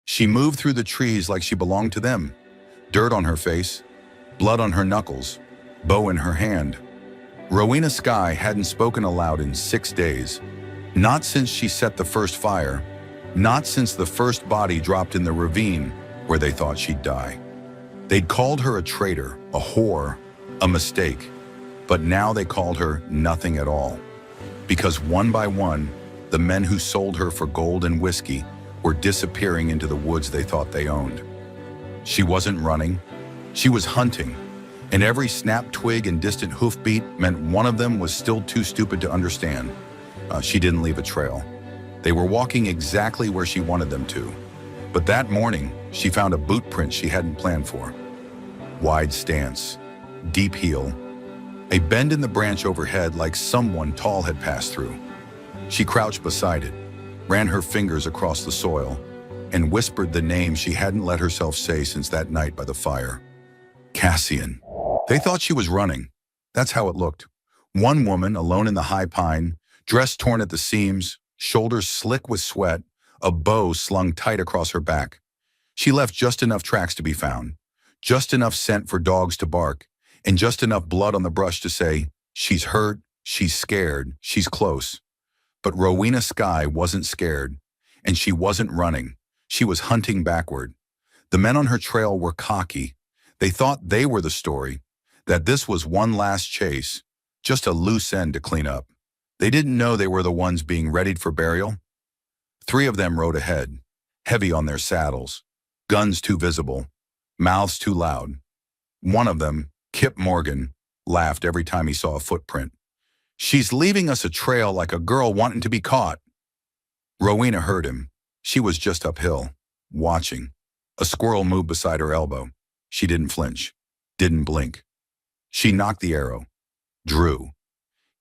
She moved through the trees like she belonged to them. Dirt on her face, blood on her knuckles, bow in her hand. Rowena Sky hadn't spoken aloud in 6 days. Not since she set the first fire. Not since the first body dropped in the ravine where they thought she'd die. They'd called her a traitor, a whore, a mistake. But now they called her nothing at all. Because one by one, the men who sold her for gold and whiskey were disappearing into the woods they thought they owned. She wasn't running, she was hunting, and every snapped twig and distant hoofbeat meant one of them was still too stupid to understand. She didn't leave a trail. They were walking exactly where she wanted them to. But that morning, she found a boot print she hadn't planned for. Wide stance, deep heel, a bend in the branch overhead like someone tall had passed through. She crouched beside it, ran her fingers across the soil, and whispered the name she hadn't let herself say since that night by the fire. Cassian. They thought she was running. That's how it looked. One woman, alone in the high pine, dress torn at the seams, shoulders slick with sweat, a bow slung tight across her back. She left just enough tracks to be found, just enough scent for dogs to bark, and just enough blood on the brush to say, she's hurt, she's scared, she's close. But Rowena Sky wasn't scared, and she wasn't running. She was hunting backward. The men on her trail were cocky. They thought they were the story, that this was one last chase, just a loose end to clean up. They didn't know they were the ones being readied for burial. 3 of them rode ahead, heavy on their saddles, guns too visible, mouths too loud. One of them, Kip Morgan, laughed every time he saw a footprint. She's leaving us a trail like a girl wanting to be caught. Rowena heard him. She was just uphill, watching. A squirrel moved beside her elbow. She didn't flinch, didn't blink. She knocked the arrow, drew.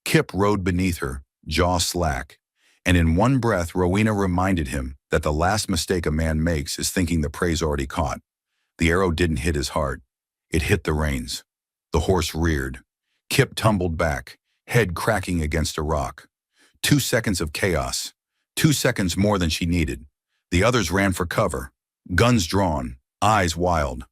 Kip rode beneath her, jaw slack, and in one breath Rowena reminded him that the last mistake a man makes is thinking the prey's already caught. The arrow didn't hit his heart. It hit the reins. The horse reared. Kip tumbled back, head cracking against a rock. 2 seconds of chaos. 2 seconds more than she needed. The others ran for cover, guns drawn, eyes wild.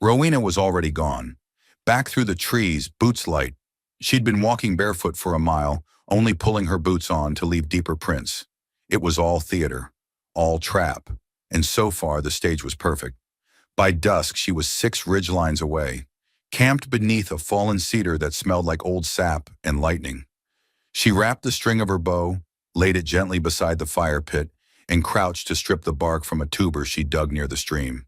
Rowena was already gone. Back through the trees, boots light. She'd been walking barefoot for a mile, only pulling her boots on to leave deeper prints. It was all theater, all trap, and so far the stage was perfect. By dusk, she was 6 ridgelines away, camped beneath a fallen cedar that smelled like old sap and lightning. She wrapped the string of her bow, laid it gently beside the fire pit, and crouched to strip the bark from a tuber she dug near the stream.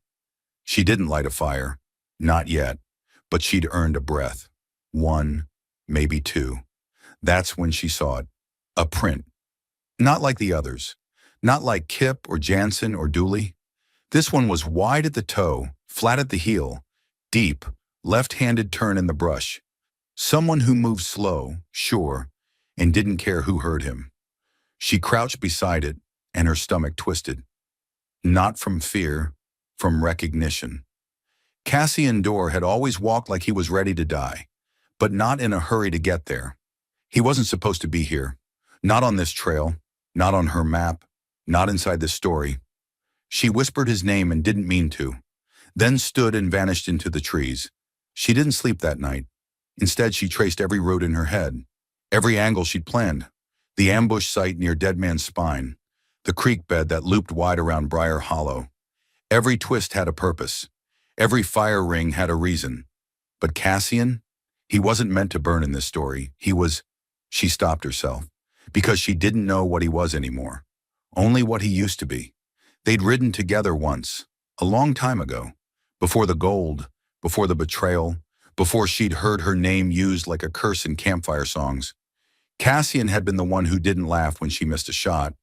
She didn't light a fire, not yet, but she'd earned a breath. 1, maybe 2. That's when she saw it. A print. Not like the others. Not like Kip or Jansen or Dooley. This one was wide at the toe, flat at the heel, deep, left-handed turn in the brush. Someone who moved slow, sure, and didn't care who heard him. She crouched beside it, and her stomach twisted. Not from fear, from recognition. Cassian Dorr had always walked like he was ready to die, but not in a hurry to get there. He wasn't supposed to be here. Not on this trail, not on her map, not inside this story. She whispered his name and didn't mean to, then stood and vanished into the trees. She didn't sleep that night. Instead, she traced every route in her head, every angle she'd planned, the ambush site near Dead Man's Spine, the creek bed that looped wide around Briar Hollow. Every twist had a purpose. Every fire ring had a reason. But Cassian, he wasn't meant to burn in this story. He was... She stopped herself, because she didn't know what he was anymore. Only what he used to be. They'd ridden together once, a long time ago, before the gold, before the betrayal, before she'd heard her name used like a curse in campfire songs. Cassian had been the one who didn't laugh when she missed a shot,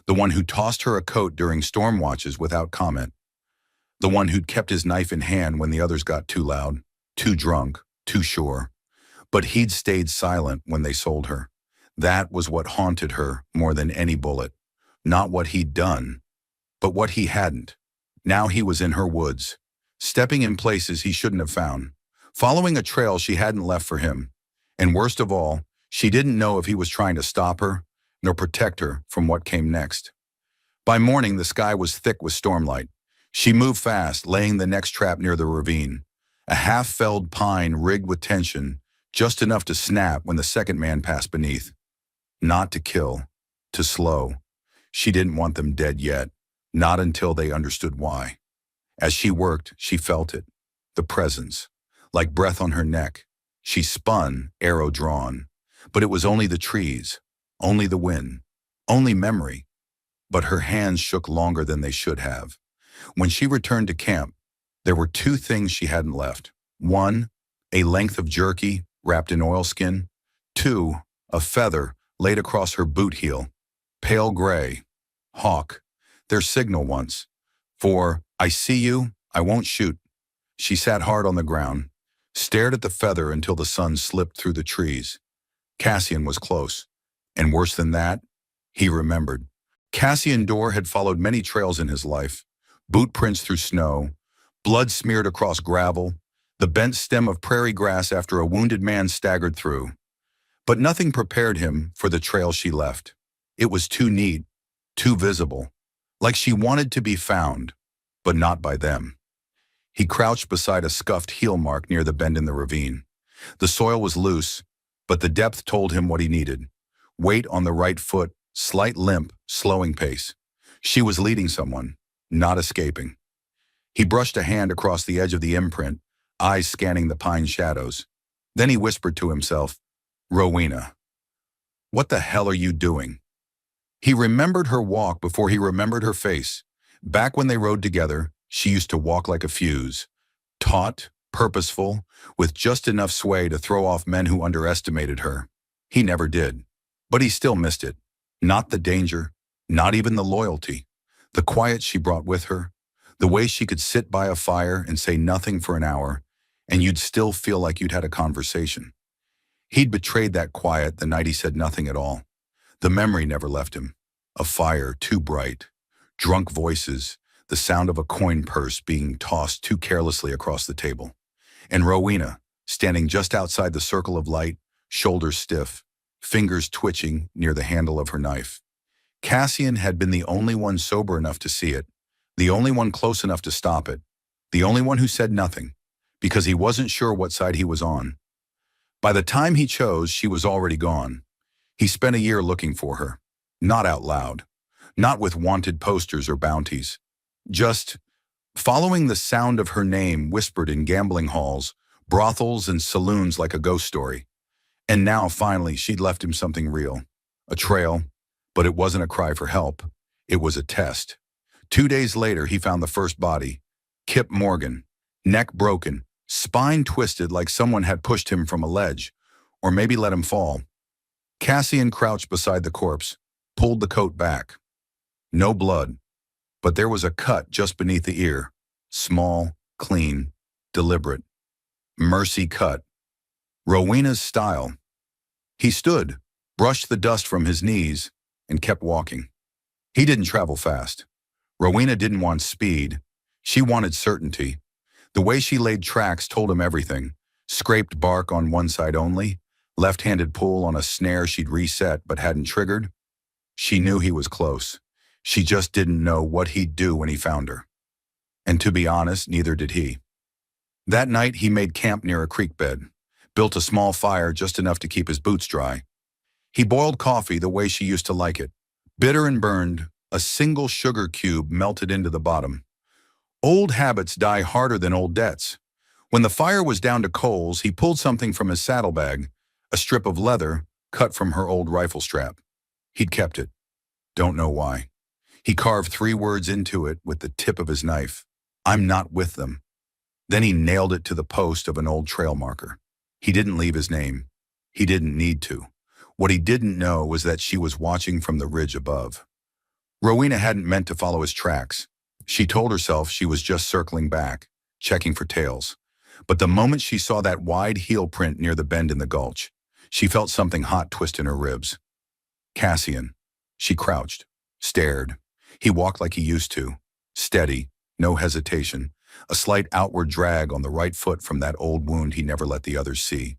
the one who tossed her a coat during storm watches without comment, the one who'd kept his knife in hand when the others got too loud, too drunk, too sure. But he'd stayed silent when they sold her. That was what haunted her more than any bullet. Not what he'd done, but what he hadn't. Now he was in her woods, stepping in places he shouldn't have found, following a trail she hadn't left for him. And worst of all, she didn't know if he was trying to stop her, nor protect her from what came next. By morning, the sky was thick with stormlight. She moved fast, laying the next trap near the ravine. A half-felled pine rigged with tension, just enough to snap when the second man passed beneath. Not to kill, to slow. She didn't want them dead yet, not until they understood why. As she worked, she felt it, the presence, like breath on her neck. She spun, arrow drawn. But it was only the trees, only the wind, only memory. But her hands shook longer than they should have. When she returned to camp, there were two things she hadn't left. One, a length of jerky wrapped in oilskin. Two, a feather laid across her boot heel. Pale gray. Hawk. Their signal once. For, I see you, I won't shoot. She sat hard on the ground, stared at the feather until the sun slipped through the trees. Cassian was close. And worse than that, he remembered. Cassian Dorr had followed many trails in his life. Boot prints through snow, blood smeared across gravel, the bent stem of prairie grass after a wounded man staggered through. But nothing prepared him for the trail she left. It was too neat, too visible, like she wanted to be found, but not by them. He crouched beside a scuffed heel mark near the bend in the ravine. The soil was loose, but the depth told him what he needed. Weight on the right foot, slight limp, slowing pace. She was leading someone, not escaping. He brushed a hand across the edge of the imprint, eyes scanning the pine shadows. Then he whispered to himself, "Rowena, what the hell are you doing?" He remembered her walk before he remembered her face. Back when they rode together, she used to walk like a fuse, taut, purposeful, with just enough sway to throw off men who underestimated her. He never did. But he still missed it. Not the danger, not even the loyalty. The quiet she brought with her, the way she could sit by a fire and say nothing for an hour, and you'd still feel like you'd had a conversation. He'd betrayed that quiet the night he said nothing at all. The memory never left him. A fire too bright, drunk voices, the sound of a coin purse being tossed too carelessly across the table. And Rowena, standing just outside the circle of light, shoulders stiff, fingers twitching near the handle of her knife. Cassian had been the only one sober enough to see it, the only one close enough to stop it, the only one who said nothing, because he wasn't sure what side he was on. By the time he chose, she was already gone. He spent a year looking for her, not out loud, not with wanted posters or bounties, just following the sound of her name whispered in gambling halls, brothels, and saloons like a ghost story. And now, finally, she'd left him something real, a trail, but it wasn't a cry for help. It was a test. 2 days later, he found the first body, Kip Morgan, neck broken, spine twisted like someone had pushed him from a ledge, or maybe let him fall. Cassian crouched beside the corpse, pulled the coat back. No blood, but there was a cut just beneath the ear, small, clean, deliberate. Mercy cut. Rowena's style. He stood, brushed the dust from his knees, and kept walking. He didn't travel fast. Rowena didn't want speed. She wanted certainty. The way she laid tracks told him everything. Scraped bark on one side only, left-handed pull on a snare she'd reset but hadn't triggered. She knew he was close. She just didn't know what he'd do when he found her. And to be honest, neither did he. That night, he made camp near a creek bed, built a small fire just enough to keep his boots dry. He boiled coffee the way she used to like it, bitter and burned, a single sugar cube melted into the bottom. Old habits die harder than old debts. When the fire was down to coals, he pulled something from his saddlebag, a strip of leather cut from her old rifle strap. He'd kept it. Don't know why. He carved 3 words into it with the tip of his knife. "I'm not with them." Then he nailed it to the post of an old trail marker. He didn't leave his name. He didn't need to. What he didn't know was that she was watching from the ridge above. Rowena hadn't meant to follow his tracks. She told herself she was just circling back, checking for tails. But the moment she saw that wide heel print near the bend in the gulch, she felt something hot twist in her ribs. Cassian. She crouched, stared. He walked like he used to, steady, no hesitation, a slight outward drag on the right foot from that old wound he never let the others see.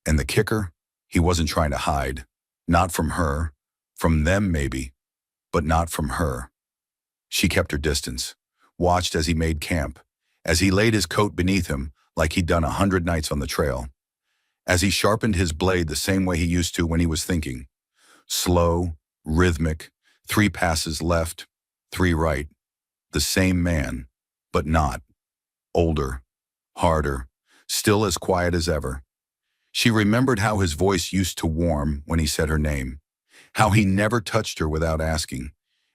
And the kicker? He wasn't trying to hide. Not from her. From them, maybe. But not from her. She kept her distance. watched as he made camp, as he laid his coat beneath him like he'd done 100 nights on the trail, as he sharpened his blade the same way he used to when he was thinking. Slow, rhythmic, 3 passes left, 3 right. The same man, but not. Older, harder, still as quiet as ever. She remembered how his voice used to warm when he said her name, how he never touched her without asking,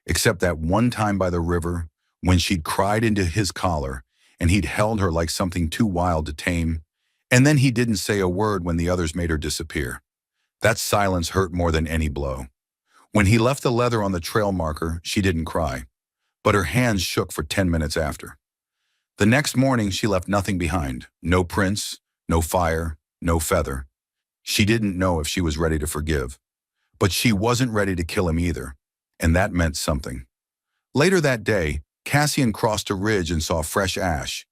except that one time by the river when she'd cried into his collar and he'd held her like something too wild to tame, and then he didn't say a word when the others made her disappear. That silence hurt more than any blow. When he left the leather on the trail marker, she didn't cry, but her hands shook for 10 minutes after. The next morning, she left nothing behind. No prints, no fire, no feather. She didn't know if she was ready to forgive, but she wasn't ready to kill him either, and that meant something. Later that day, Cassian crossed a ridge and saw fresh ash,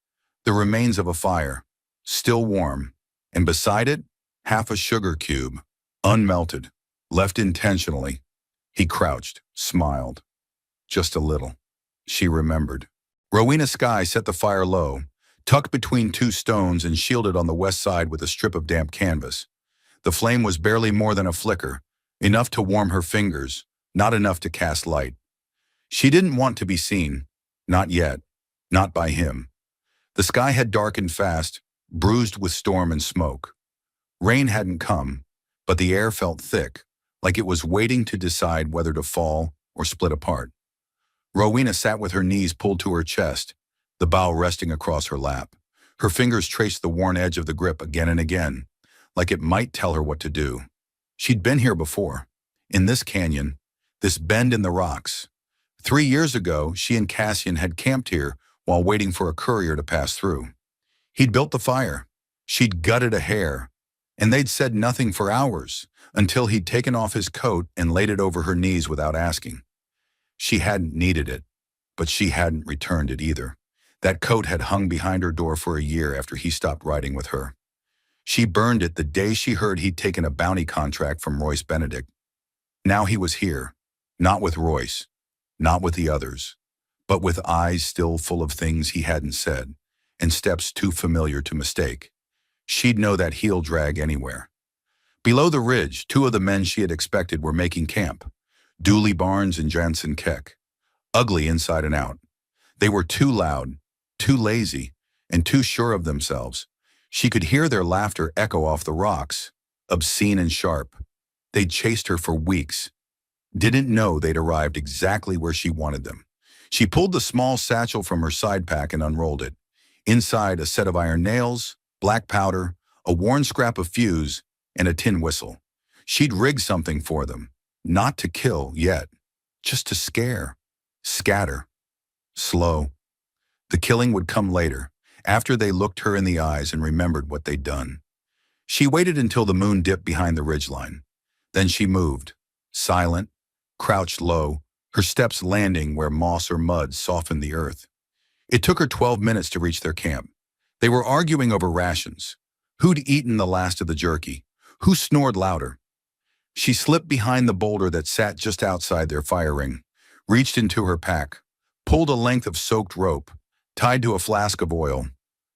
the remains of a fire, still warm, and beside it, half a sugar cube, unmelted, left intentionally. He crouched, smiled. Just a little. She remembered. Rowena Sky set the fire low, tucked between 2 stones and shielded on the west side with a strip of damp canvas. The flame was barely more than a flicker, enough to warm her fingers, not enough to cast light. She didn't want to be seen. Not yet. Not by him. The sky had darkened fast, bruised with storm and smoke. Rain hadn't come, but the air felt thick, like it was waiting to decide whether to fall or split apart. Rowena sat with her knees pulled to her chest, the bow resting across her lap. Her fingers traced the worn edge of the grip again and again, like it might tell her what to do. She'd been here before, in this canyon, this bend in the rocks. 3 years ago, she and Cassian had camped here while waiting for a courier to pass through. He'd built the fire. She'd gutted a hare, and they'd said nothing for hours until he'd taken off his coat and laid it over her knees without asking. She hadn't needed it, but she hadn't returned it either. That coat had hung behind her door for a year after he stopped riding with her. She burned it the day she heard he'd taken a bounty contract from Royce Benedict. Now he was here, not with Royce, not with the others, but with eyes still full of things he hadn't said, and steps too familiar to mistake. She'd know that heel drag anywhere. Below the ridge, 2 of the men she had expected were making camp, Dooley Barnes and Jansen Keck, ugly inside and out. They were too loud, too lazy, and too sure of themselves. She could hear their laughter echo off the rocks, obscene and sharp. They'd chased her for weeks. Didn't know they'd arrived exactly where she wanted them. She pulled the small satchel from her side pack and unrolled it. Inside, a set of iron nails, black powder, a worn scrap of fuse, and a tin whistle. She'd rigged something for them. Not to kill yet, just to scare, scatter, slow. The killing would come later, after they looked her in the eyes and remembered what they'd done. She waited until the moon dipped behind the ridgeline. Then she moved, silent, crouched low, her steps landing where moss or mud softened the earth. It took her 12 minutes to reach their camp. They were arguing over rations. Who'd eaten the last of the jerky? Who snored louder? She slipped behind the boulder that sat just outside their fire ring, reached into her pack, pulled a length of soaked rope, tied to a flask of oil.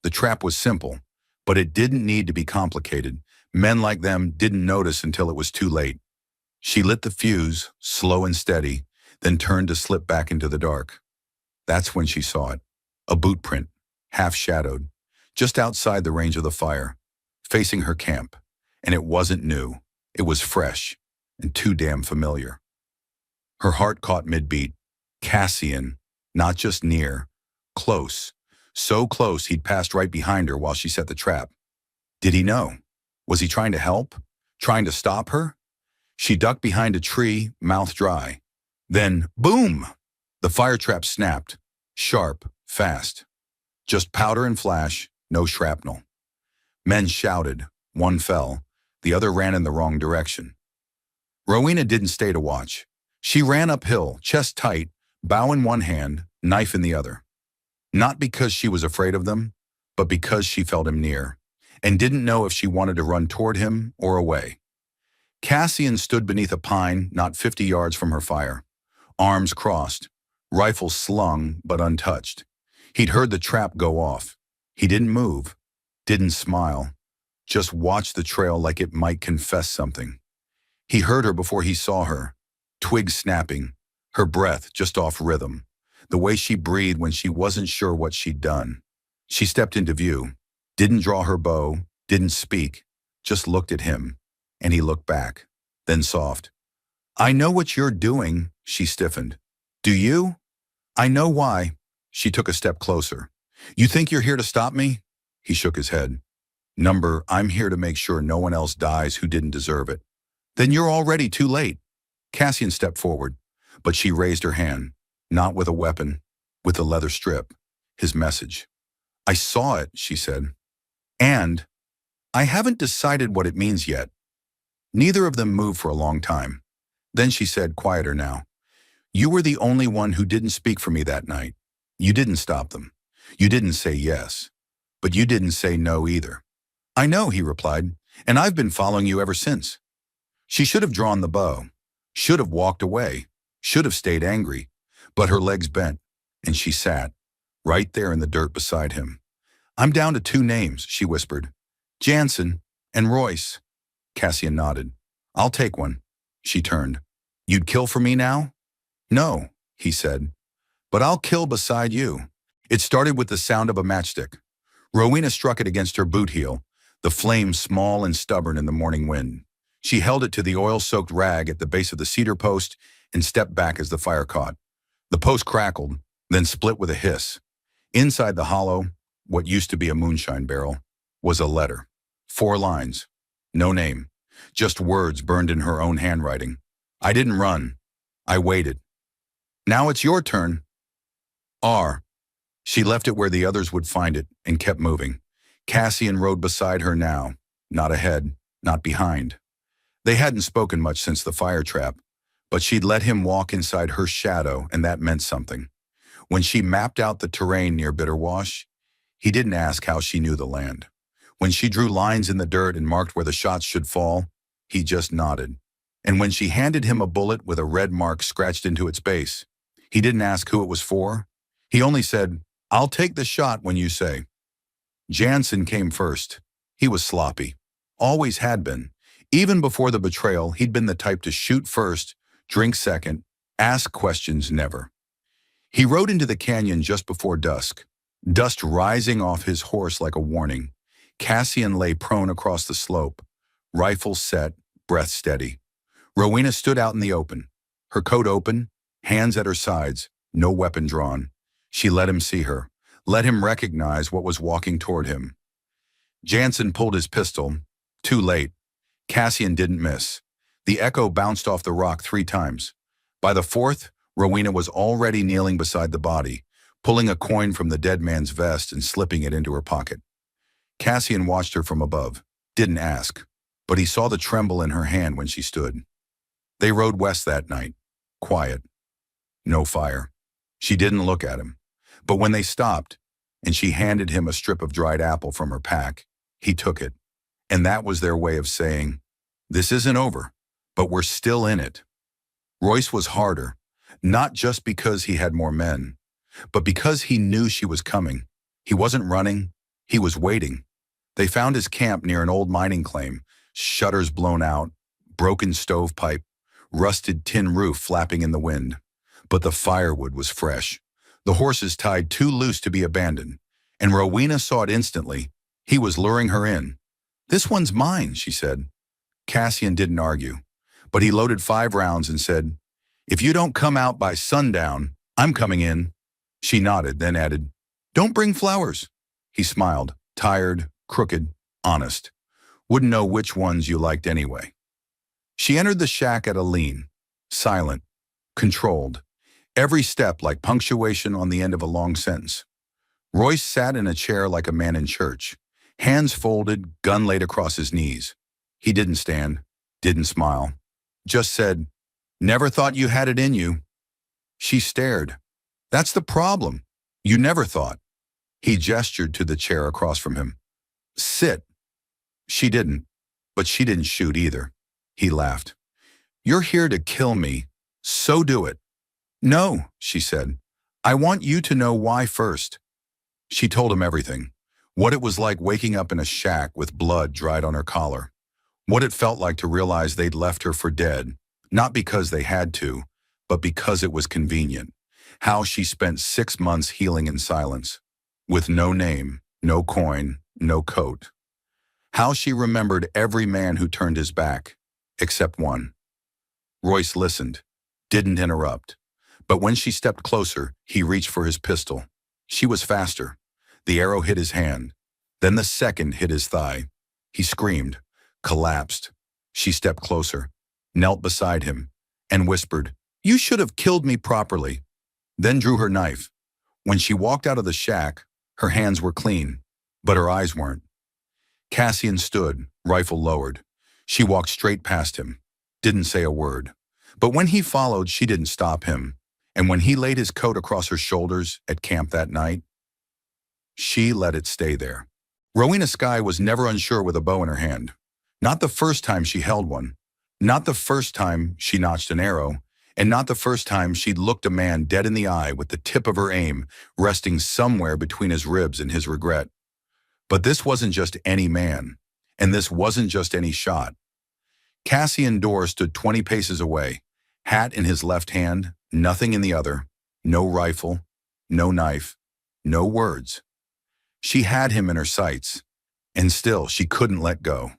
The trap was simple, but it didn't need to be complicated. Men like them didn't notice until it was too late. She lit the fuse, slow and steady, then turned to slip back into the dark. That's when she saw it. A boot print, half-shadowed, just outside the range of the fire, facing her camp. And it wasn't new. It was fresh and too damn familiar. Her heart caught mid-beat. Cassian, not just near, close. So close he'd passed right behind her while she set the trap. Did he know? Was he trying to help? Trying to stop her? She ducked behind a tree, mouth dry. Then, boom! The fire trap snapped. Sharp, fast. Just powder and flash, no shrapnel. Men shouted. One fell. The other ran in the wrong direction. Rowena didn't stay to watch. She ran uphill, chest tight, bow in one hand, knife in the other. Not because she was afraid of them, but because she felt him near, and didn't know if she wanted to run toward him or away. Cassian stood beneath a pine not 50 yards from her fire, arms crossed, rifle slung but untouched. He'd heard the trap go off. He didn't move, didn't smile, just watched the trail like it might confess something. He heard her before he saw her, twigs snapping, her breath just off rhythm, the way she breathed when she wasn't sure what she'd done. She stepped into view, didn't draw her bow, didn't speak, just looked at him, and he looked back, then soft. I know what you're doing, she stiffened. Do you? I know why. She took a step closer. You think you're here to stop me? He shook his head. I'm here to make sure no one else dies who didn't deserve it. Then you're already too late. Cassian stepped forward, but she raised her hand, not with a weapon, with a leather strip, his message. I saw it, she said. And I haven't decided what it means yet. Neither of them moved for a long time. Then she said, quieter now, you were the only one who didn't speak for me that night. You didn't stop them. You didn't say yes. But you didn't say no either. I know, he replied, and I've been following you ever since. She should have drawn the bow, should have walked away, should have stayed angry, but her legs bent, and she sat, right there in the dirt beside him. I'm down to 2 names, she whispered. Jansen and Royce. Cassian nodded. I'll take one. She turned. You'd kill for me now? No, he said, but I'll kill beside you. It started with the sound of a matchstick. Rowena struck it against her boot heel, the flame small and stubborn in the morning wind. She held it to the oil-soaked rag at the base of the cedar post and stepped back as the fire caught. The post crackled, then split with a hiss. Inside the hollow, what used to be a moonshine barrel, was a letter. 4 lines. No name. Just words burned in her own handwriting. I didn't run. I waited. Now it's your turn. R. She left it where the others would find it and kept moving. Cassian rode beside her now, not ahead, not behind. They hadn't spoken much since the fire trap, but she'd let him walk inside her shadow, and that meant something. When she mapped out the terrain near Bitterwash, he didn't ask how she knew the land. When she drew lines in the dirt and marked where the shots should fall, he just nodded. And when she handed him a bullet with a red mark scratched into its base, he didn't ask who it was for. He only said, I'll take the shot when you say. Jansen came first. He was sloppy. Always had been. Even before the betrayal, he'd been the type to shoot first, drink second, ask questions never. He rode into the canyon just before dusk, dust rising off his horse like a warning. Cassian lay prone across the slope, rifle set, breath steady. Rowena stood out in the open, her coat open, hands at her sides, no weapon drawn. She let him see her, let him recognize what was walking toward him. Jansen pulled his pistol. Too late. Cassian didn't miss. The echo bounced off the rock 3 times. By the 4th, Rowena was already kneeling beside the body, pulling a coin from the dead man's vest and slipping it into her pocket. Cassian watched her from above, didn't ask, but he saw the tremble in her hand when she stood. They rode west that night, quiet. No fire. She didn't look at him. But when they stopped, and she handed him a strip of dried apple from her pack, he took it. And that was their way of saying, this isn't over, but we're still in it. Royce was harder, not just because he had more men, but because he knew she was coming. He wasn't running, he was waiting. They found his camp near an old mining claim, shutters blown out, broken stovepipe, rusted tin roof flapping in the wind. But the firewood was fresh. The horses tied too loose to be abandoned, and Rowena saw it instantly. He was luring her in. This one's mine, she said. Cassian didn't argue, but he loaded 5 rounds and said, if you don't come out by sundown, I'm coming in. She nodded, then added, don't bring flowers. He smiled, tired, crooked, honest. Wouldn't know which ones you liked anyway. She entered the shack at a lean, silent, controlled. Every step like punctuation on the end of a long sentence. Royce sat in a chair like a man in church, hands folded, gun laid across his knees. He didn't stand, didn't smile, just said, never thought you had it in you. She stared. That's the problem. You never thought. He gestured to the chair across from him. Sit. She didn't, but she didn't shoot either. He laughed. You're here to kill me, so do it. No, she said. I want you to know why first. She told him everything. What it was like waking up in a shack with blood dried on her collar. What it felt like to realize they'd left her for dead, not because they had to, but because it was convenient. How she spent 6 months healing in silence, with no name, no coin, no coat. How she remembered every man who turned his back, except one. Royce listened, didn't interrupt. But when she stepped closer, he reached for his pistol. She was faster. The arrow hit his hand. Then the second hit his thigh. He screamed, collapsed. She stepped closer, knelt beside him, and whispered, "You should have killed me properly." Then drew her knife. When she walked out of the shack, her hands were clean, but her eyes weren't. Cassian stood, rifle lowered. She walked straight past him, didn't say a word. But when he followed, she didn't stop him. And when he laid his coat across her shoulders at camp that night, she let it stay there. Rowena Sky was never unsure with a bow in her hand. Not the first time she held one. Not the first time she notched an arrow. And not the first time she'd looked a man dead in the eye with the tip of her aim resting somewhere between his ribs and his regret. But this wasn't just any man. And this wasn't just any shot. Cassian Dorr stood 20 paces away, hat in his left hand, nothing in the other, no rifle, no knife, no words. She had him in her sights, and still she couldn't let go.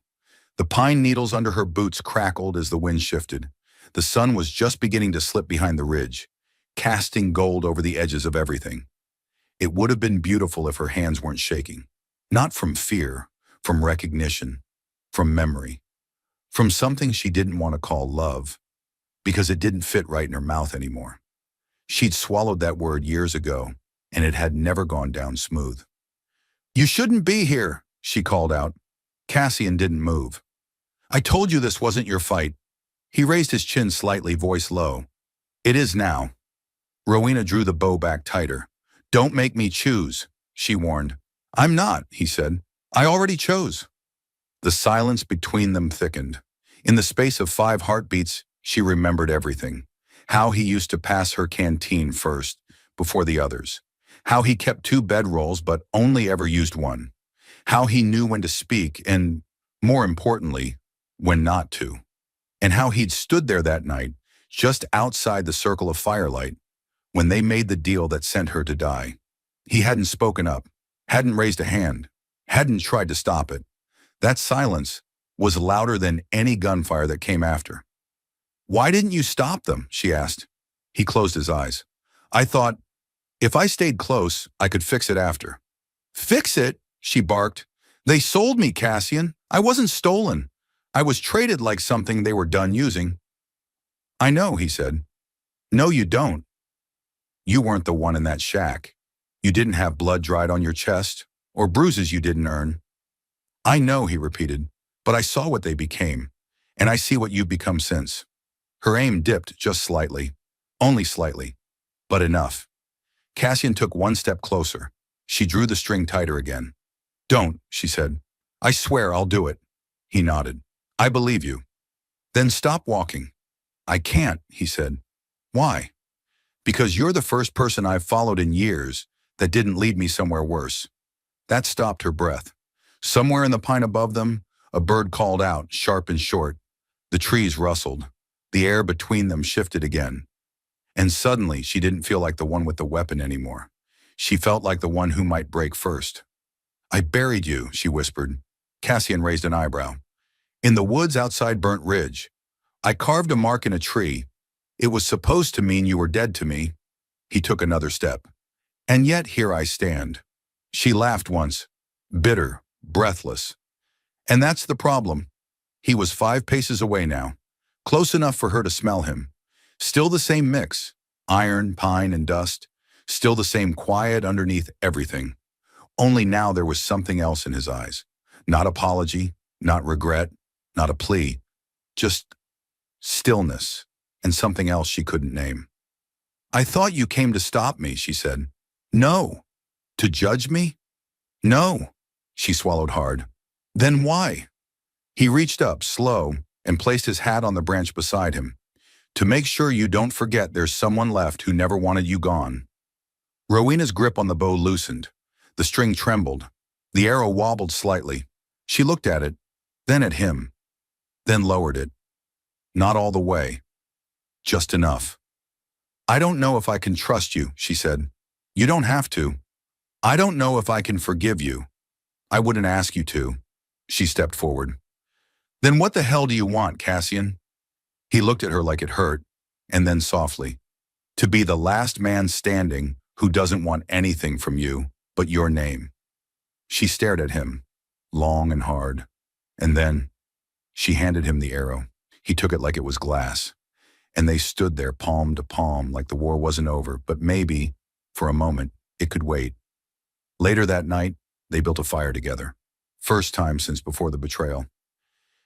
The pine needles under her boots crackled as the wind shifted. The sun was just beginning to slip behind the ridge, casting gold over the edges of everything. It would have been beautiful if her hands weren't shaking. Not from fear, from recognition, from memory, from something she didn't want to call love, because it didn't fit right in her mouth anymore. She'd swallowed that word years ago, and it had never gone down smooth. "You shouldn't be here," she called out. Cassian didn't move. "I told you this wasn't your fight." He raised his chin slightly, voice low. "It is now." Rowena drew the bow back tighter. "Don't make me choose," she warned. "I'm not," he said. "I already chose." The silence between them thickened. In the space of 5 heartbeats, she remembered everything. How he used to pass her canteen first, before the others. How he kept 2 bedrolls but only ever used one. How he knew when to speak and, more importantly, when not to. And how he'd stood there that night, just outside the circle of firelight, when they made the deal that sent her to die. He hadn't spoken up, hadn't raised a hand, hadn't tried to stop it. That silence was louder than any gunfire that came after. "Why didn't you stop them?" she asked. He closed his eyes. "I thought, if I stayed close, I could fix it after." "Fix it?" she barked. "They sold me, Cassian. I wasn't stolen. I was traded like something they were done using." "I know," he said. "No, you don't. You weren't the one in that shack. You didn't have blood dried on your chest, or bruises you didn't earn." "I know," he repeated, "but I saw what they became, and I see what you've become since." Her aim dipped just slightly, only slightly, but enough. Cassian took 1 step closer. She drew the string tighter again. "Don't," she said. "I swear I'll do it." He nodded. "I believe you." "Then stop walking." "I can't," he said. "Why?" "Because you're the first person I've followed in years that didn't lead me somewhere worse." That stopped her breath. Somewhere in the pine above them, a bird called out, sharp and short. The trees rustled. The air between them shifted again. And suddenly, she didn't feel like the one with the weapon anymore. She felt like the one who might break first. "I buried you," she whispered. Cassian raised an eyebrow. "In the woods outside Burnt Ridge. I carved a mark in a tree. It was supposed to mean you were dead to me." He took another step. "And yet here I stand." She laughed once, bitter, breathless. "And that's the problem." He was 5 paces away now, close enough for her to smell him. Still the same mix, iron, pine, and dust. Still the same quiet underneath everything. Only now there was something else in his eyes. Not apology, not regret, not a plea. Just stillness, and something else she couldn't name. "I thought you came to stop me," she said. "No." "To judge me?" "No." She swallowed hard. "Then why?" He reached up, slow, and placed his hat on the branch beside him. "To make sure you don't forget there's someone left who never wanted you gone." Rowena's grip on the bow loosened. The string trembled. The arrow wobbled slightly. She looked at it, then at him, then lowered it. Not all the way. Just enough. I don't know if I can trust you, she said. You don't have to. I don't know if I can forgive you. I wouldn't ask you to. She stepped forward. Then what the hell do you want, Cassian? He looked at her like it hurt, and then softly. To be the last man standing who doesn't want anything from you but your name. She stared at him, long and hard. And then she handed him the arrow. He took it like it was glass. And they stood there palm to palm like the war wasn't over, but maybe, for a moment, it could wait. Later that night, they built a fire together. First time since before the betrayal.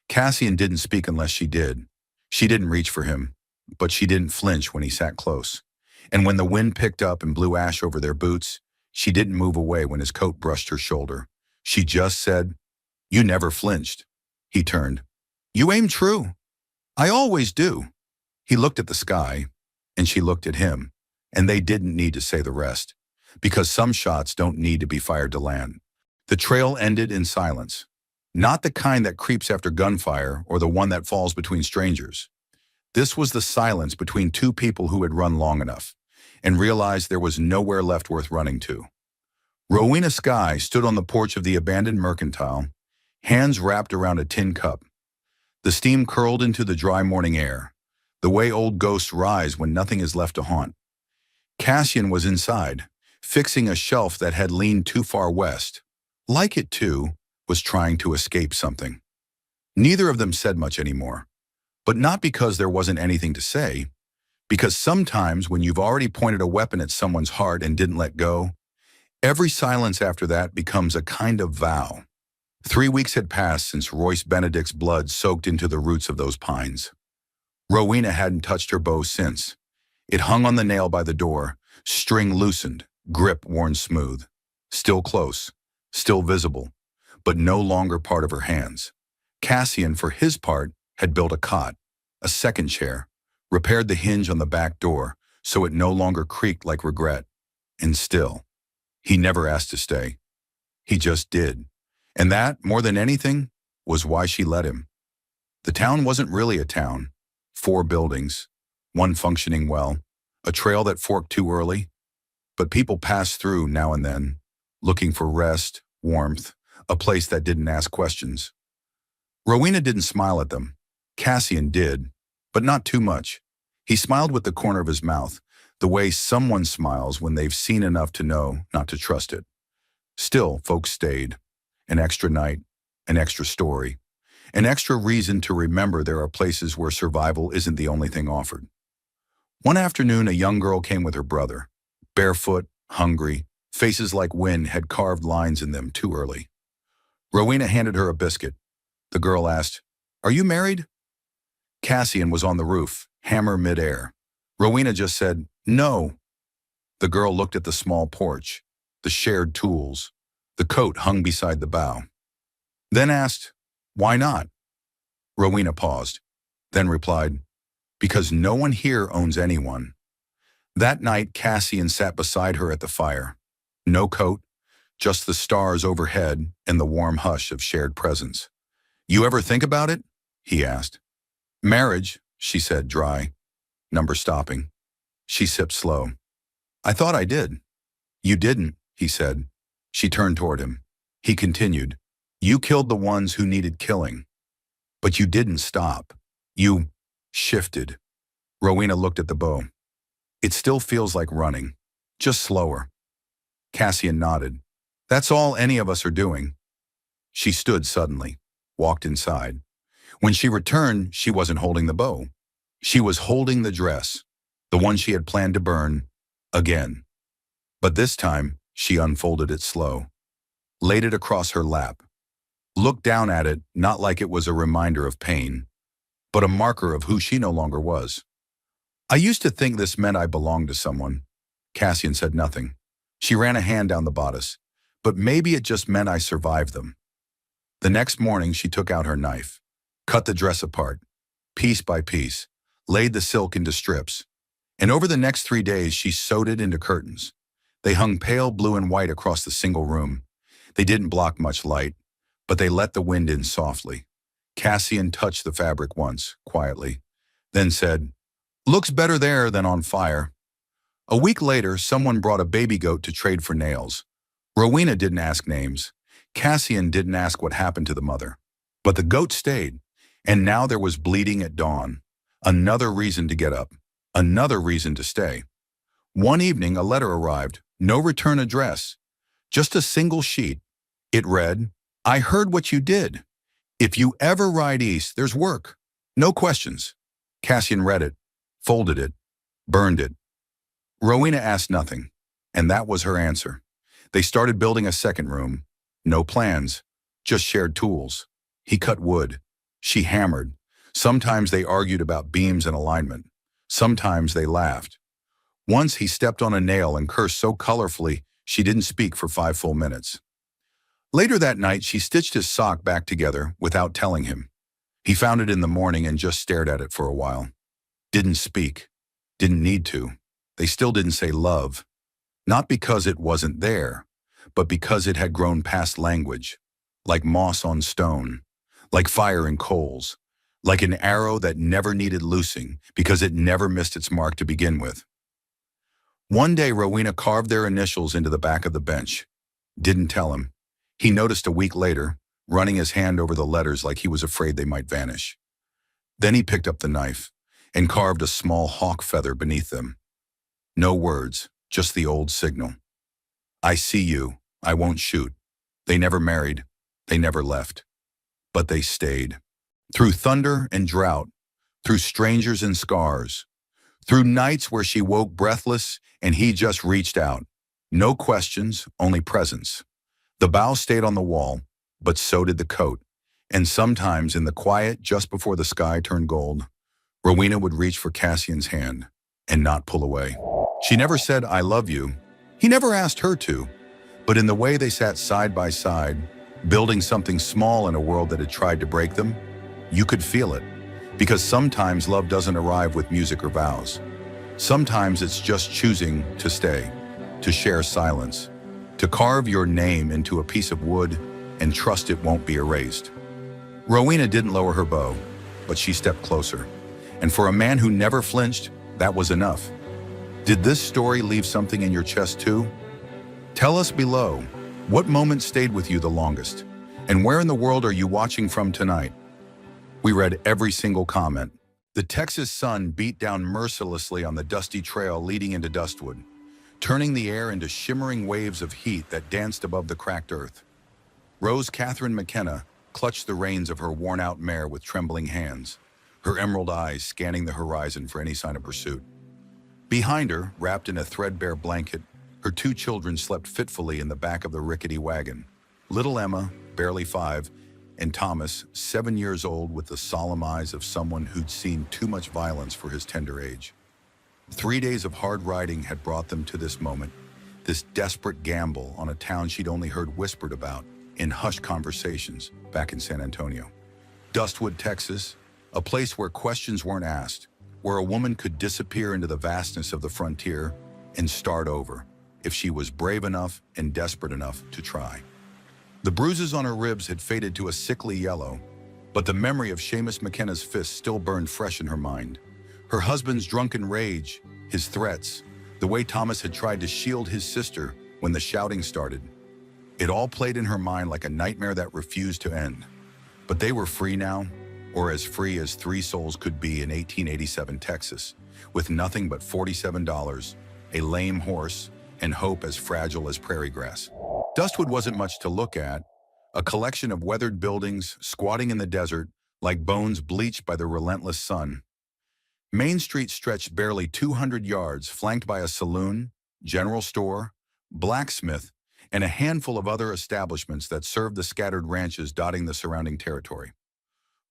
Cassian didn't speak unless she did. She didn't reach for him, but she didn't flinch when he sat close. And when the wind picked up and blew ash over their boots, she didn't move away when his coat brushed her shoulder. She just said, "You never flinched." He turned. "You aim true." "I always do." He looked at the sky, and she looked at him, and they didn't need to say the rest, because some shots don't need to be fired to land. The trail ended in silence. Not the kind that creeps after gunfire or the one that falls between strangers. This was the silence between two people who had run long enough and realized there was nowhere left worth running to. Rowena Sky stood on the porch of the abandoned mercantile, hands wrapped around a tin cup. The steam curled into the dry morning air, the way old ghosts rise when nothing is left to haunt. Cassian was inside, fixing a shelf that had leaned too far west. Like it, too, was trying to escape something. Neither of them said much anymore, but not because there wasn't anything to say, because sometimes when you've already pointed a weapon at someone's heart and didn't let go, every silence after that becomes a kind of vow. 3 weeks had passed since Royce Benedict's blood soaked into the roots of those pines. Rowena hadn't touched her bow since. It hung on the nail by the door, string loosened, grip worn smooth. Still close, still visible, but no longer part of her hands. Cassian, for his part, had built a cot, a second chair, repaired the hinge on the back door so it no longer creaked like regret. And still, he never asked to stay. He just did. And that, more than anything, was why she let him. The town wasn't really a town. 4 buildings, one functioning well, a trail that forked too early. But people passed through now and then, looking for rest, warmth, a place that didn't ask questions. Rowena didn't smile at them. Cassian did, but not too much. He smiled with the corner of his mouth, the way someone smiles when they've seen enough to know not to trust it. Still, folks stayed. An extra night, an extra story, an extra reason to remember there are places where survival isn't the only thing offered. One afternoon, a young girl came with her brother. Barefoot, hungry, faces like wind had carved lines in them too early. Rowena handed her a biscuit. The girl asked, "Are you married?" Cassian was on the roof, hammer midair. Rowena just said, "No." The girl looked at the small porch, the shared tools, the coat hung beside the bow. Then asked, "Why not?" Rowena paused, then replied, "Because no one here owns anyone." That night, Cassian sat beside her at the fire. No coat, just the stars overhead and the warm hush of shared presence. "You ever think about it?" he asked. "Marriage," she said, dry, number stopping. She sipped slow. "I thought I did." "You didn't," he said. She turned toward him. He continued, "You killed the ones who needed killing. But you didn't stop. You shifted." Rowena looked at the bow. "It still feels like running, just slower." Cassian nodded. "That's all any of us are doing." She stood suddenly, walked inside. When she returned, she wasn't holding the bow. She was holding the dress, the one she had planned to burn, again. But this time, she unfolded it slow, laid it across her lap, looked down at it not like it was a reminder of pain, but a marker of who she no longer was. "I used to think this meant I belonged to someone." Cassian said nothing. She ran a hand down the bodice, but maybe it just meant I survived them. The next morning, she took out her knife, cut the dress apart, piece by piece, laid the silk into strips, and over the next 3 days, she sewed it into curtains. They hung pale blue and white across the single room. They didn't block much light, but they let the wind in softly. Cassian touched the fabric once, quietly, then said, "Looks better there than on fire." A week later, someone brought a baby goat to trade for nails. Rowena didn't ask names. Cassian didn't ask what happened to the mother. But the goat stayed, and now there was bleeding at dawn. Another reason to get up. Another reason to stay. One evening, a letter arrived. No return address. Just a single sheet. It read, "I heard what you did. If you ever ride east, there's work. No questions." Cassian read it, folded it, burned it. Rowena asked nothing, and that was her answer. They started building a second room. No plans, just shared tools. He cut wood. She hammered. Sometimes they argued about beams and alignment. Sometimes they laughed. Once he stepped on a nail and cursed so colorfully she didn't speak for 5 full minutes. Later that night, she stitched his sock back together without telling him. He found it in the morning and just stared at it for a while. Didn't speak. Didn't need to. They still didn't say love. Not because it wasn't there, but because it had grown past language. Like moss on stone. Like fire in coals. Like an arrow that never needed loosing because it never missed its mark to begin with. One day, Rowena carved their initials into the back of the bench. Didn't tell him. He noticed a week later, running his hand over the letters like he was afraid they might vanish. Then he picked up the knife and carved a small hawk feather beneath them. No words, just the old signal. "I see you. I won't shoot." They never married. They never left. But they stayed. Through thunder and drought, through strangers and scars, through nights where she woke breathless and he just reached out. No questions, only presence. The bow stayed on the wall, but so did the coat. And sometimes in the quiet just before the sky turned gold, Rowena would reach for Cassian's hand and not pull away. She never said, "I love you." He never asked her to. But in the way they sat side by side, building something small in a world that had tried to break them, you could feel it. Because sometimes love doesn't arrive with music or vows. Sometimes it's just choosing to stay, to share silence, to carve your name into a piece of wood and trust it won't be erased. Rowena didn't lower her bow, but she stepped closer. And for a man who never flinched, that was enough. Did this story leave something in your chest too? Tell us below, what moment stayed with you the longest? And where in the world are you watching from tonight? We read every single comment. The Texas sun beat down mercilessly on the dusty trail leading into Dustwood, turning the air into shimmering waves of heat that danced above the cracked earth. Rose Catherine McKenna clutched the reins of her worn-out mare with trembling hands, her emerald eyes scanning the horizon for any sign of pursuit. Behind her, wrapped in a threadbare blanket, her 2 children slept fitfully in the back of the rickety wagon. Little Emma, barely 5, and Thomas, 7 years old with the solemn eyes of someone who'd seen too much violence for his tender age. 3 days of hard riding had brought them to this moment, this desperate gamble on a town she'd only heard whispered about in hushed conversations back in San Antonio. Dustwood, Texas, a place where questions weren't asked, where a woman could disappear into the vastness of the frontier and start over, if she was brave enough and desperate enough to try. The bruises on her ribs had faded to a sickly yellow, but the memory of Seamus McKenna's fist still burned fresh in her mind. Her husband's drunken rage, his threats, the way Thomas had tried to shield his sister when the shouting started. It all played in her mind like a nightmare that refused to end. But they were free now, or as free as 3 souls could be in 1887 Texas, with nothing but $47, a lame horse, and hope as fragile as prairie grass. Dustwood wasn't much to look at, a collection of weathered buildings squatting in the desert like bones bleached by the relentless sun. Main Street stretched barely 200 yards, flanked by a saloon, general store, blacksmith, and a handful of other establishments that served the scattered ranches dotting the surrounding territory.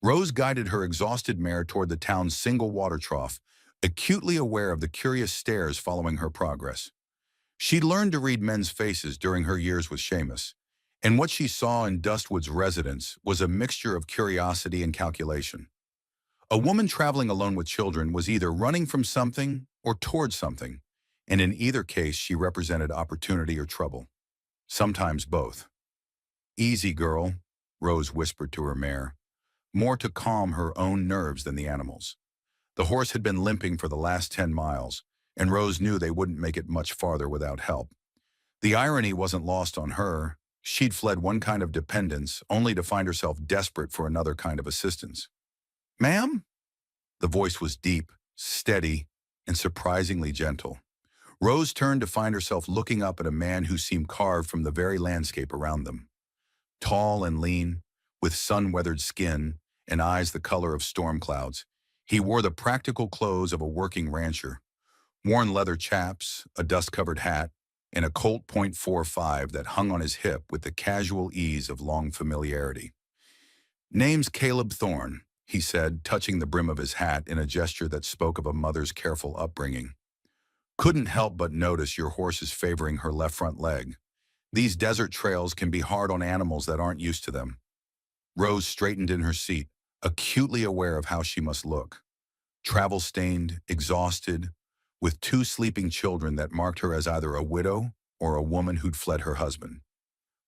Rose guided her exhausted mare toward the town's single water trough, acutely aware of the curious stares following her progress. She'd learned to read men's faces during her years with Seamus, and what she saw in Dustwood's residence was a mixture of curiosity and calculation. A woman traveling alone with children was either running from something or towards something, and in either case she represented opportunity or trouble, sometimes both. "Easy, girl," Rose whispered to her mare, more to calm her own nerves than the animals. The horse had been limping for the last 10 miles, and Rose knew they wouldn't make it much farther without help. The irony wasn't lost on her. She'd fled one kind of dependence, only to find herself desperate for another kind of assistance. "Ma'am?" The voice was deep, steady, and surprisingly gentle. Rose turned to find herself looking up at a man who seemed carved from the very landscape around them. Tall and lean, with sun-weathered skin and eyes the color of storm clouds, he wore the practical clothes of a working rancher, worn leather chaps, a dust-covered hat, and a Colt .45 that hung on his hip with the casual ease of long familiarity. "Name's Caleb Thorne," he said, touching the brim of his hat in a gesture that spoke of a mother's careful upbringing. "Couldn't help but notice your horse is favoring her left front leg. These desert trails can be hard on animals that aren't used to them." Rose straightened in her seat, acutely aware of how she must look. Travel-stained, exhausted, with 2 sleeping children that marked her as either a widow or a woman who'd fled her husband.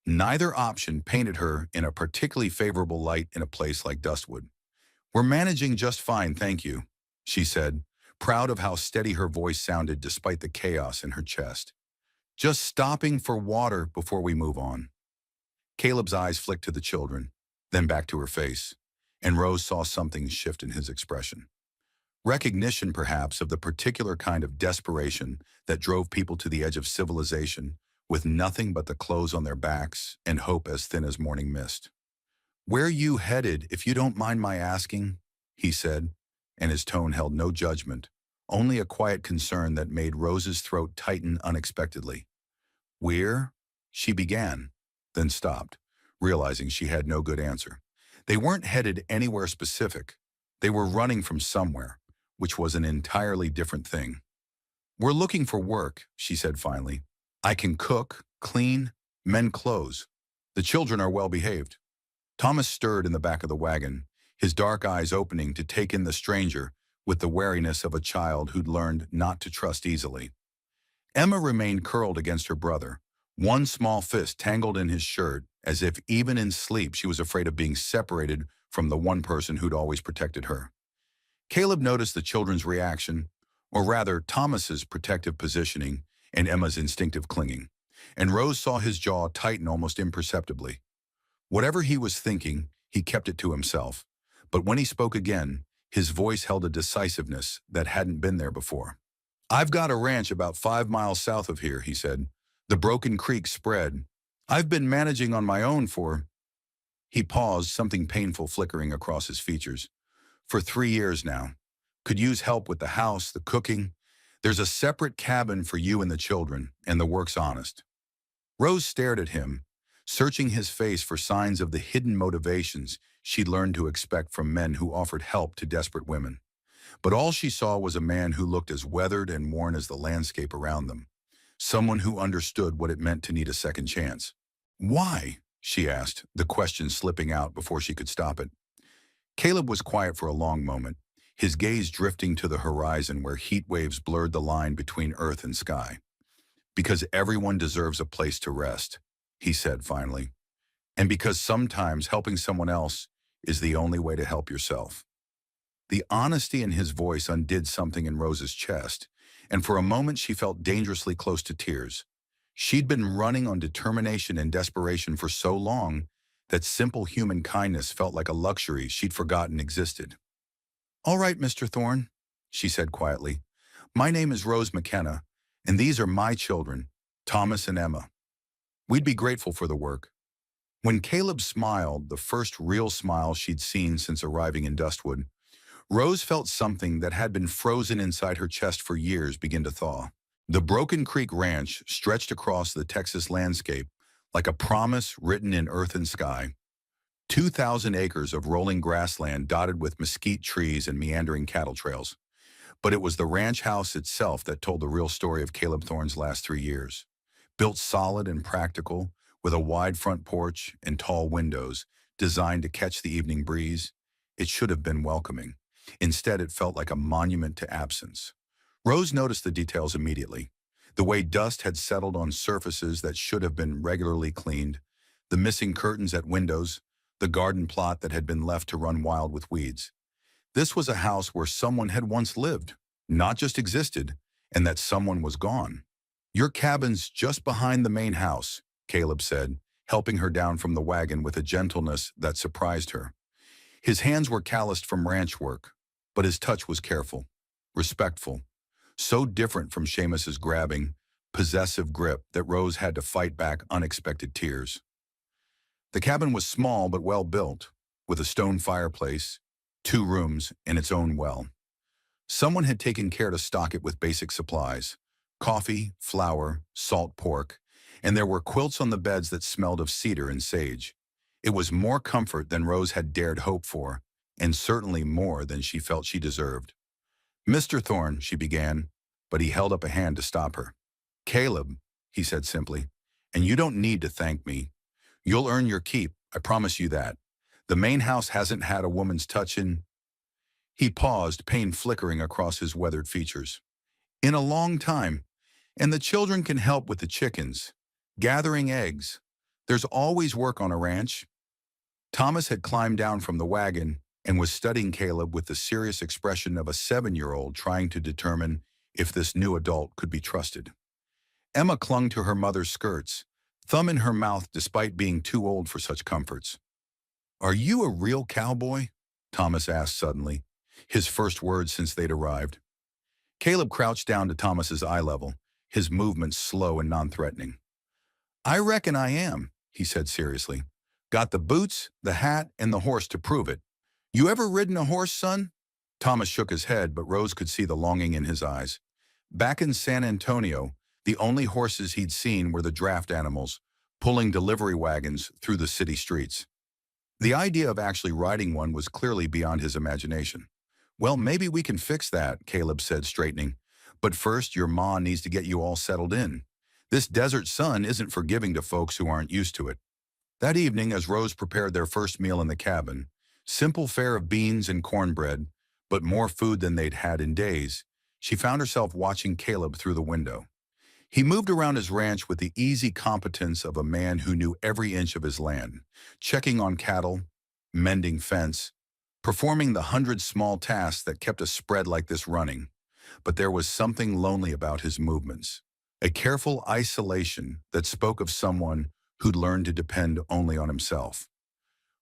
Neither option painted her in a particularly favorable light in a place like Dustwood. "We're managing just fine, thank you," she said, proud of how steady her voice sounded despite the chaos in her chest. "Just stopping for water before we move on." Caleb's eyes flicked to the children, then back to her face, and Rose saw something shift in his expression. Recognition, perhaps, of the particular kind of desperation that drove people to the edge of civilization with nothing but the clothes on their backs and hope as thin as morning mist. "Where you headed, if you don't mind my asking?" he said, and his tone held no judgment, only a quiet concern that made Rose's throat tighten unexpectedly. "We're—" she began, then stopped, realizing she had no good answer. They weren't headed anywhere specific. They were running from somewhere, which was an entirely different thing. "We're looking for work," she said finally. "I can cook, clean, mend clothes. The children are well behaved." Thomas stirred in the back of the wagon, his dark eyes opening to take in the stranger with the wariness of a child who'd learned not to trust easily. Emma remained curled against her brother, one small fist tangled in his shirt, as if even in sleep she was afraid of being separated from the one person who'd always protected her. Caleb noticed the children's reaction, or rather Thomas's protective positioning and Emma's instinctive clinging, and Rose saw his jaw tighten almost imperceptibly. Whatever he was thinking, he kept it to himself, but when he spoke again, his voice held a decisiveness that hadn't been there before. "I've got a ranch about 5 miles south of here," he said. "The Broken Creek spread. I've been managing on my own for—" He paused, something painful flickering across his features. "For 3 years now. Could use help with the house, the cooking. There's a separate cabin for you and the children, and the work's honest." Rose stared at him, searching his face for signs of the hidden motivations she'd learned to expect from men who offered help to desperate women. But all she saw was a man who looked as weathered and worn as the landscape around them, someone who understood what it meant to need a second chance. "Why?" she asked, the question slipping out before she could stop it. Caleb was quiet for a long moment, his gaze drifting to the horizon where heat waves blurred the line between earth and sky. "Because everyone deserves a place to rest," he said finally. "And because sometimes helping someone else is the only way to help yourself." The honesty in his voice undid something in Rose's chest, and for a moment she felt dangerously close to tears. She'd been running on determination and desperation for so long that simple human kindness felt like a luxury she'd forgotten existed. "All right, Mr. Thorne," she said quietly. "My name is Rose McKenna, and these are my children, Thomas and Emma. We'd be grateful for the work." When Caleb smiled, the first real smile she'd seen since arriving in Dustwood, Rose felt something that had been frozen inside her chest for years begin to thaw. The Broken Creek Ranch stretched across the Texas landscape like a promise written in earth and sky. 2,000 acres of rolling grassland dotted with mesquite trees and meandering cattle trails. But it was the ranch house itself that told the real story of Caleb Thorne's last 3 years. Built solid and practical, with a wide front porch and tall windows designed to catch the evening breeze, it should have been welcoming. Instead, it felt like a monument to absence. Rose noticed the details immediately. The way dust had settled on surfaces that should have been regularly cleaned, the missing curtains at windows, the garden plot that had been left to run wild with weeds. This was a house where someone had once lived, not just existed, and that someone was gone. Your cabin's just behind the main house, Caleb said, helping her down from the wagon with a gentleness that surprised her. His hands were calloused from ranch work, but his touch was careful, respectful, so different from Seamus's grabbing, possessive grip that Rose had to fight back unexpected tears. The cabin was small but well built, with a stone fireplace, 2 rooms, and its own well. Someone had taken care to stock it with basic supplies: coffee, flour, salt pork, and there were quilts on the beds that smelled of cedar and sage. It was more comfort than Rose had dared hope for, and certainly more than she felt she deserved. "Mr. Thorne," she began, but he held up a hand to stop her. "Caleb," he said simply, "and you don't need to thank me. You'll earn your keep, I promise you that. The main house hasn't had a woman's touch in—" He paused, pain flickering across his weathered features. "In a long time. And the children can help with the chickens, gathering eggs. There's always work on a ranch." Thomas had climbed down from the wagon and was studying Caleb with the serious expression of a 7-year-old trying to determine if this new adult could be trusted. Emma clung to her mother's skirts, thumb in her mouth despite being too old for such comforts. "Are you a real cowboy?" Thomas asked suddenly, his first words since they'd arrived. Caleb crouched down to Thomas's eye level, his movements slow and non-threatening. "I reckon I am," he said seriously. "Got the boots, the hat, and the horse to prove it. You ever ridden a horse, son?" Thomas shook his head, but Rose could see the longing in his eyes. Back in San Antonio, the only horses he'd seen were the draft animals, pulling delivery wagons through the city streets. The idea of actually riding one was clearly beyond his imagination. "Well, maybe we can fix that," Caleb said, straightening. "But first, your ma needs to get you all settled in. This desert sun isn't forgiving to folks who aren't used to it." That evening, as Rose prepared their first meal in the cabin, simple fare of beans and cornbread, but more food than they'd had in days, she found herself watching Caleb through the window. He moved around his ranch with the easy competence of a man who knew every inch of his land, checking on cattle, mending fence, performing the 100 small tasks that kept a spread like this running. But there was something lonely about his movements, a careful isolation that spoke of someone who'd learned to depend only on himself.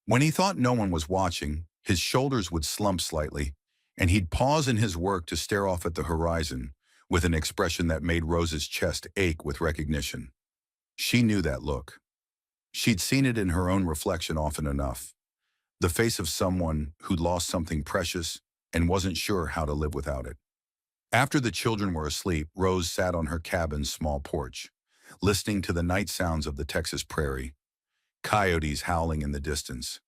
When he thought no one was watching, his shoulders would slump slightly, and he'd pause in his work to stare off at the horizon with an expression that made Rose's chest ache with recognition. She knew that look. She'd seen it in her own reflection often enough. The face of someone who'd lost something precious and wasn't sure how to live without it. After the children were asleep, Rose sat on her cabin's small porch, listening to the night sounds of the Texas prairie. Coyotes howling in the distance,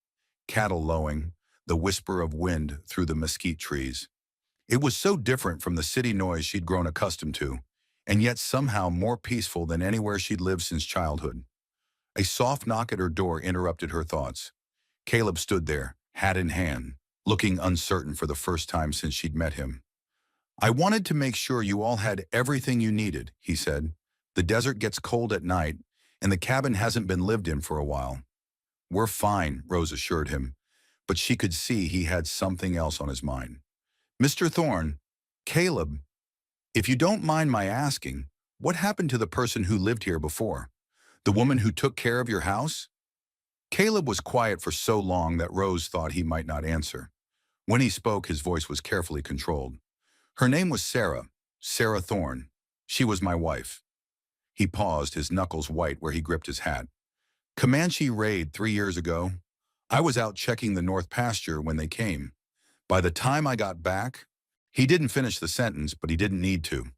cattle lowing, the whisper of wind through the mesquite trees. It was so different from the city noise she'd grown accustomed to, and yet somehow more peaceful than anywhere she'd lived since childhood. A soft knock at her door interrupted her thoughts. Caleb stood there, hat in hand, looking uncertain for the first time since she'd met him. "I wanted to make sure you all had everything you needed," he said. "The desert gets cold at night, and the cabin hasn't been lived in for a while." "We're fine," Rose assured him, but she could see he had something else on his mind. "Mr. Thorne, Caleb, if you don't mind my asking, what happened to the person who lived here before? The woman who took care of your house?" Caleb was quiet for so long that Rose thought he might not answer. When he spoke, his voice was carefully controlled. "Her name was Sarah, Sarah Thorne. She was my wife." He paused, his knuckles white where he gripped his hat. "Comanche raid 3 years ago. I was out checking the north pasture when they came. By the time I got back—" He didn't finish the sentence, but he didn't need to.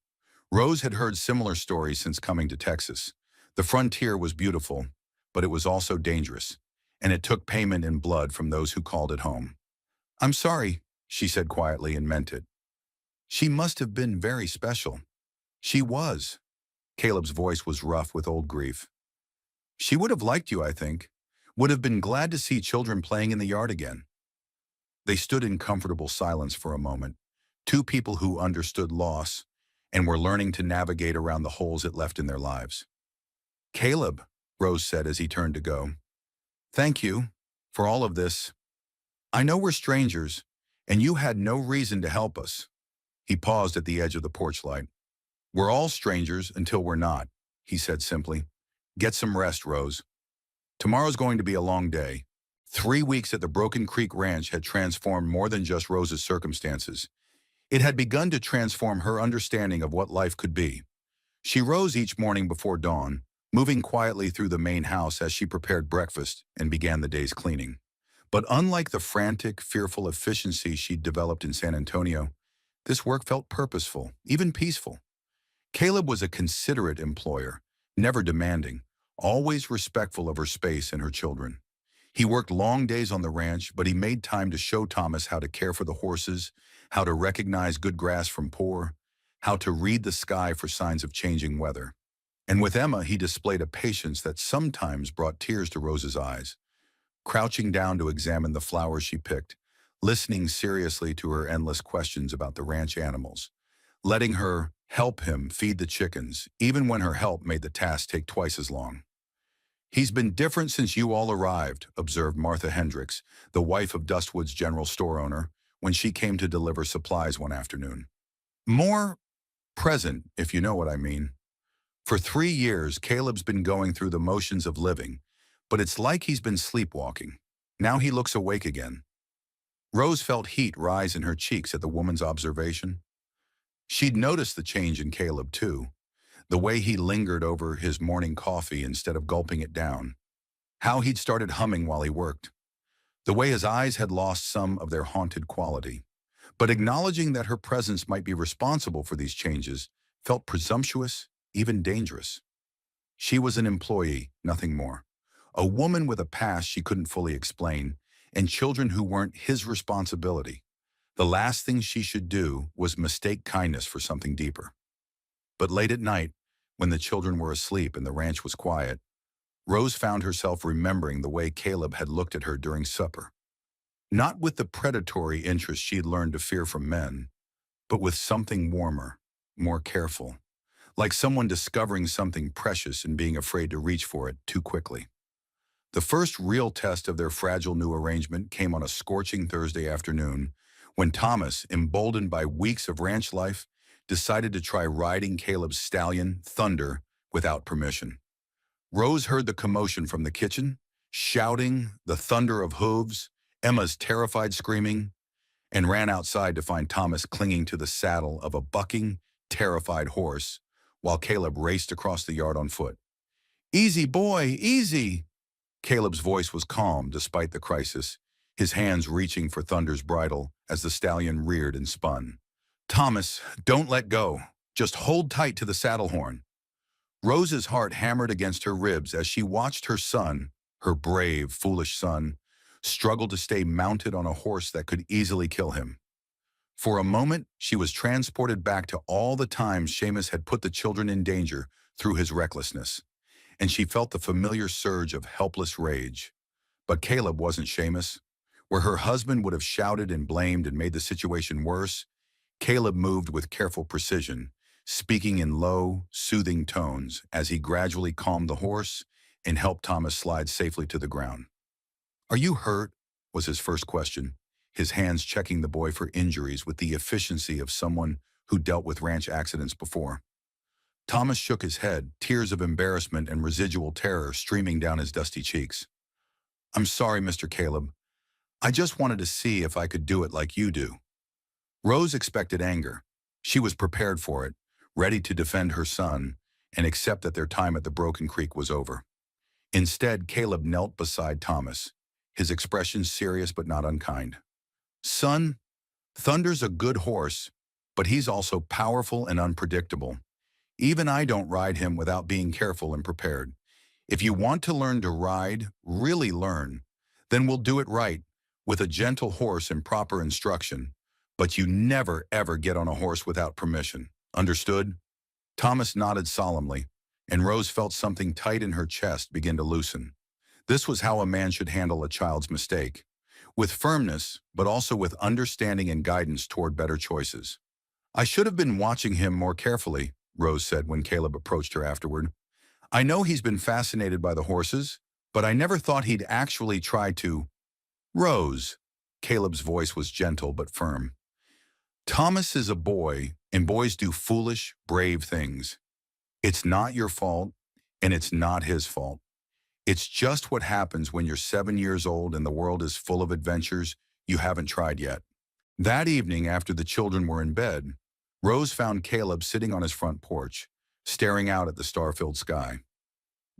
Rose had heard similar stories since coming to Texas. The frontier was beautiful, but it was also dangerous, and it took payment in blood from those who called it home. "I'm sorry," she said quietly and meant it. "She must have been very special." "She was." Caleb's voice was rough with old grief. "She would have liked you, I think. Would have been glad to see children playing in the yard again." They stood in comfortable silence for a moment, two people who understood loss, and were learning to navigate around the holes it left in their lives. "Caleb," Rose said as he turned to go, "thank you for all of this. I know we're strangers, and you had no reason to help us." He paused at the edge of the porch light. "We're all strangers until we're not," he said simply. "Get some rest, Rose. Tomorrow's going to be a long day." 3 weeks at the Broken Creek Ranch had transformed more than just Rose's circumstances. It had begun to transform her understanding of what life could be. She rose each morning before dawn, moving quietly through the main house as she prepared breakfast and began the day's cleaning. But unlike the frantic, fearful efficiency she'd developed in San Antonio, this work felt purposeful, even peaceful. Caleb was a considerate employer, never demanding, always respectful of her space and her children. He worked long days on the ranch, but he made time to show Thomas how to care for the horses, how to recognize good grass from poor, how to read the sky for signs of changing weather. And with Emma, he displayed a patience that sometimes brought tears to Rose's eyes, crouching down to examine the flowers she picked, listening seriously to her endless questions about the ranch animals, letting her help him feed the chickens, even when her help made the task take twice as long. "He's been different since you all arrived," observed Martha Hendricks, the wife of Dustwood's general store owner, when she came to deliver supplies one afternoon. "More present, if you know what I mean. For 3 years, Caleb's been going through the motions of living, but it's like he's been sleepwalking. Now he looks awake again." Rose felt heat rise in her cheeks at the woman's observation. She'd noticed the change in Caleb, too. The way he lingered over his morning coffee instead of gulping it down. How he'd started humming while he worked. The way his eyes had lost some of their haunted quality. But acknowledging that her presence might be responsible for these changes felt presumptuous, even dangerous. She was an employee, nothing more. A woman with a past she couldn't fully explain, and children who weren't his responsibility. The last thing she should do was mistake kindness for something deeper. But late at night, when the children were asleep and the ranch was quiet, Rose found herself remembering the way Caleb had looked at her during supper. Not with the predatory interest she'd learned to fear from men, but with something warmer, more careful, like someone discovering something precious and being afraid to reach for it too quickly. The first real test of their fragile new arrangement came on a scorching Thursday afternoon when Thomas, emboldened by weeks of ranch life, decided to try riding Caleb's stallion, Thunder, without permission. Rose heard the commotion from the kitchen, shouting, the thunder of hooves, Emma's terrified screaming, and ran outside to find Thomas clinging to the saddle of a bucking, terrified horse, while Caleb raced across the yard on foot. "Easy, boy, easy!" Caleb's voice was calm despite the crisis, his hands reaching for Thunder's bridle as the stallion reared and spun. "Thomas, don't let go. Just hold tight to the saddle horn." Rose's heart hammered against her ribs as she watched her son, her brave, foolish son, struggle to stay mounted on a horse that could easily kill him. For a moment, she was transported back to all the times Seamus had put the children in danger through his recklessness, and she felt the familiar surge of helpless rage. But Caleb wasn't Seamus. Where her husband would have shouted and blamed and made the situation worse, Caleb moved with careful precision, speaking in low, soothing tones as he gradually calmed the horse and helped Thomas slide safely to the ground. "Are you hurt?" was his first question, his hands checking the boy for injuries with the efficiency of someone who dealt with ranch accidents before. Thomas shook his head, tears of embarrassment and residual terror streaming down his dusty cheeks. "I'm sorry, Mr. Caleb. I just wanted to see if I could do it like you do." Rose expected anger. She was prepared for it, ready to defend her son and accept that their time at the Broken Creek was over. Instead, Caleb knelt beside Thomas, his expression serious but not unkind. "Son, Thunder's a good horse, but he's also powerful and unpredictable. Even I don't ride him without being careful and prepared. If you want to learn to ride, really learn, then we'll do it right, with a gentle horse and proper instruction. But you never, ever get on a horse without permission. Understood?" Thomas nodded solemnly, and Rose felt something tight in her chest begin to loosen. This was how a man should handle a child's mistake, with firmness, but also with understanding and guidance toward better choices. I should have been watching him more carefully, Rose said when Caleb approached her afterward. I know he's been fascinated by the horses, but I never thought he'd actually try to. Rose. Caleb's voice was gentle but firm. Thomas is a boy, and boys do foolish, brave things. It's not your fault, and it's not his fault. It's just what happens when you're 7 years old and the world is full of adventures you haven't tried yet. That evening, after the children were in bed, Rose found Caleb sitting on his front porch, staring out at the star-filled sky.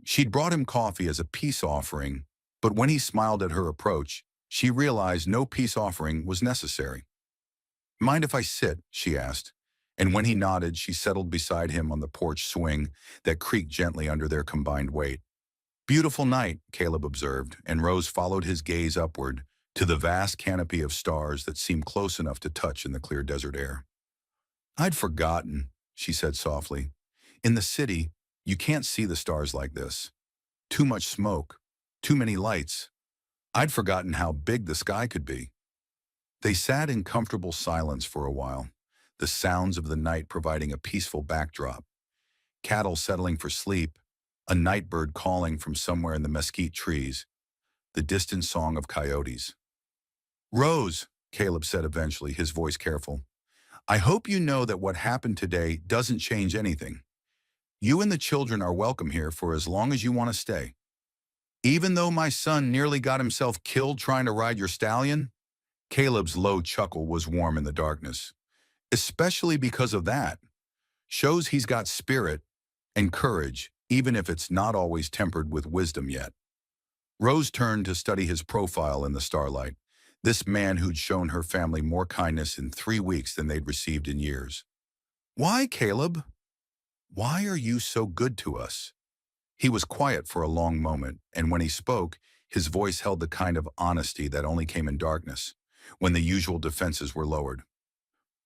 She'd brought him coffee as a peace offering, but when he smiled at her approach, she realized no peace offering was necessary. Mind if I sit? She asked, and when he nodded, she settled beside him on the porch swing that creaked gently under their combined weight. Beautiful night, Caleb observed, and Rose followed his gaze upward to the vast canopy of stars that seemed close enough to touch in the clear desert air. I'd forgotten, she said softly. In the city, you can't see the stars like this. Too much smoke, too many lights. I'd forgotten how big the sky could be. They sat in comfortable silence for a while, the sounds of the night providing a peaceful backdrop. Cattle settling for sleep, a night bird calling from somewhere in the mesquite trees, the distant song of coyotes. Rose, Caleb said eventually, his voice careful, I hope you know that what happened today doesn't change anything. You and the children are welcome here for as long as you want to stay. Even though my son nearly got himself killed trying to ride your stallion, Caleb's low chuckle was warm in the darkness. Especially because of that. Shows he's got spirit and courage, even if it's not always tempered with wisdom yet. Rose turned to study his profile in the starlight, this man who'd shown her family more kindness in 3 weeks than they'd received in years. Why, Caleb? Why are you so good to us? He was quiet for a long moment, and when he spoke, his voice held the kind of honesty that only came in darkness, when the usual defenses were lowered.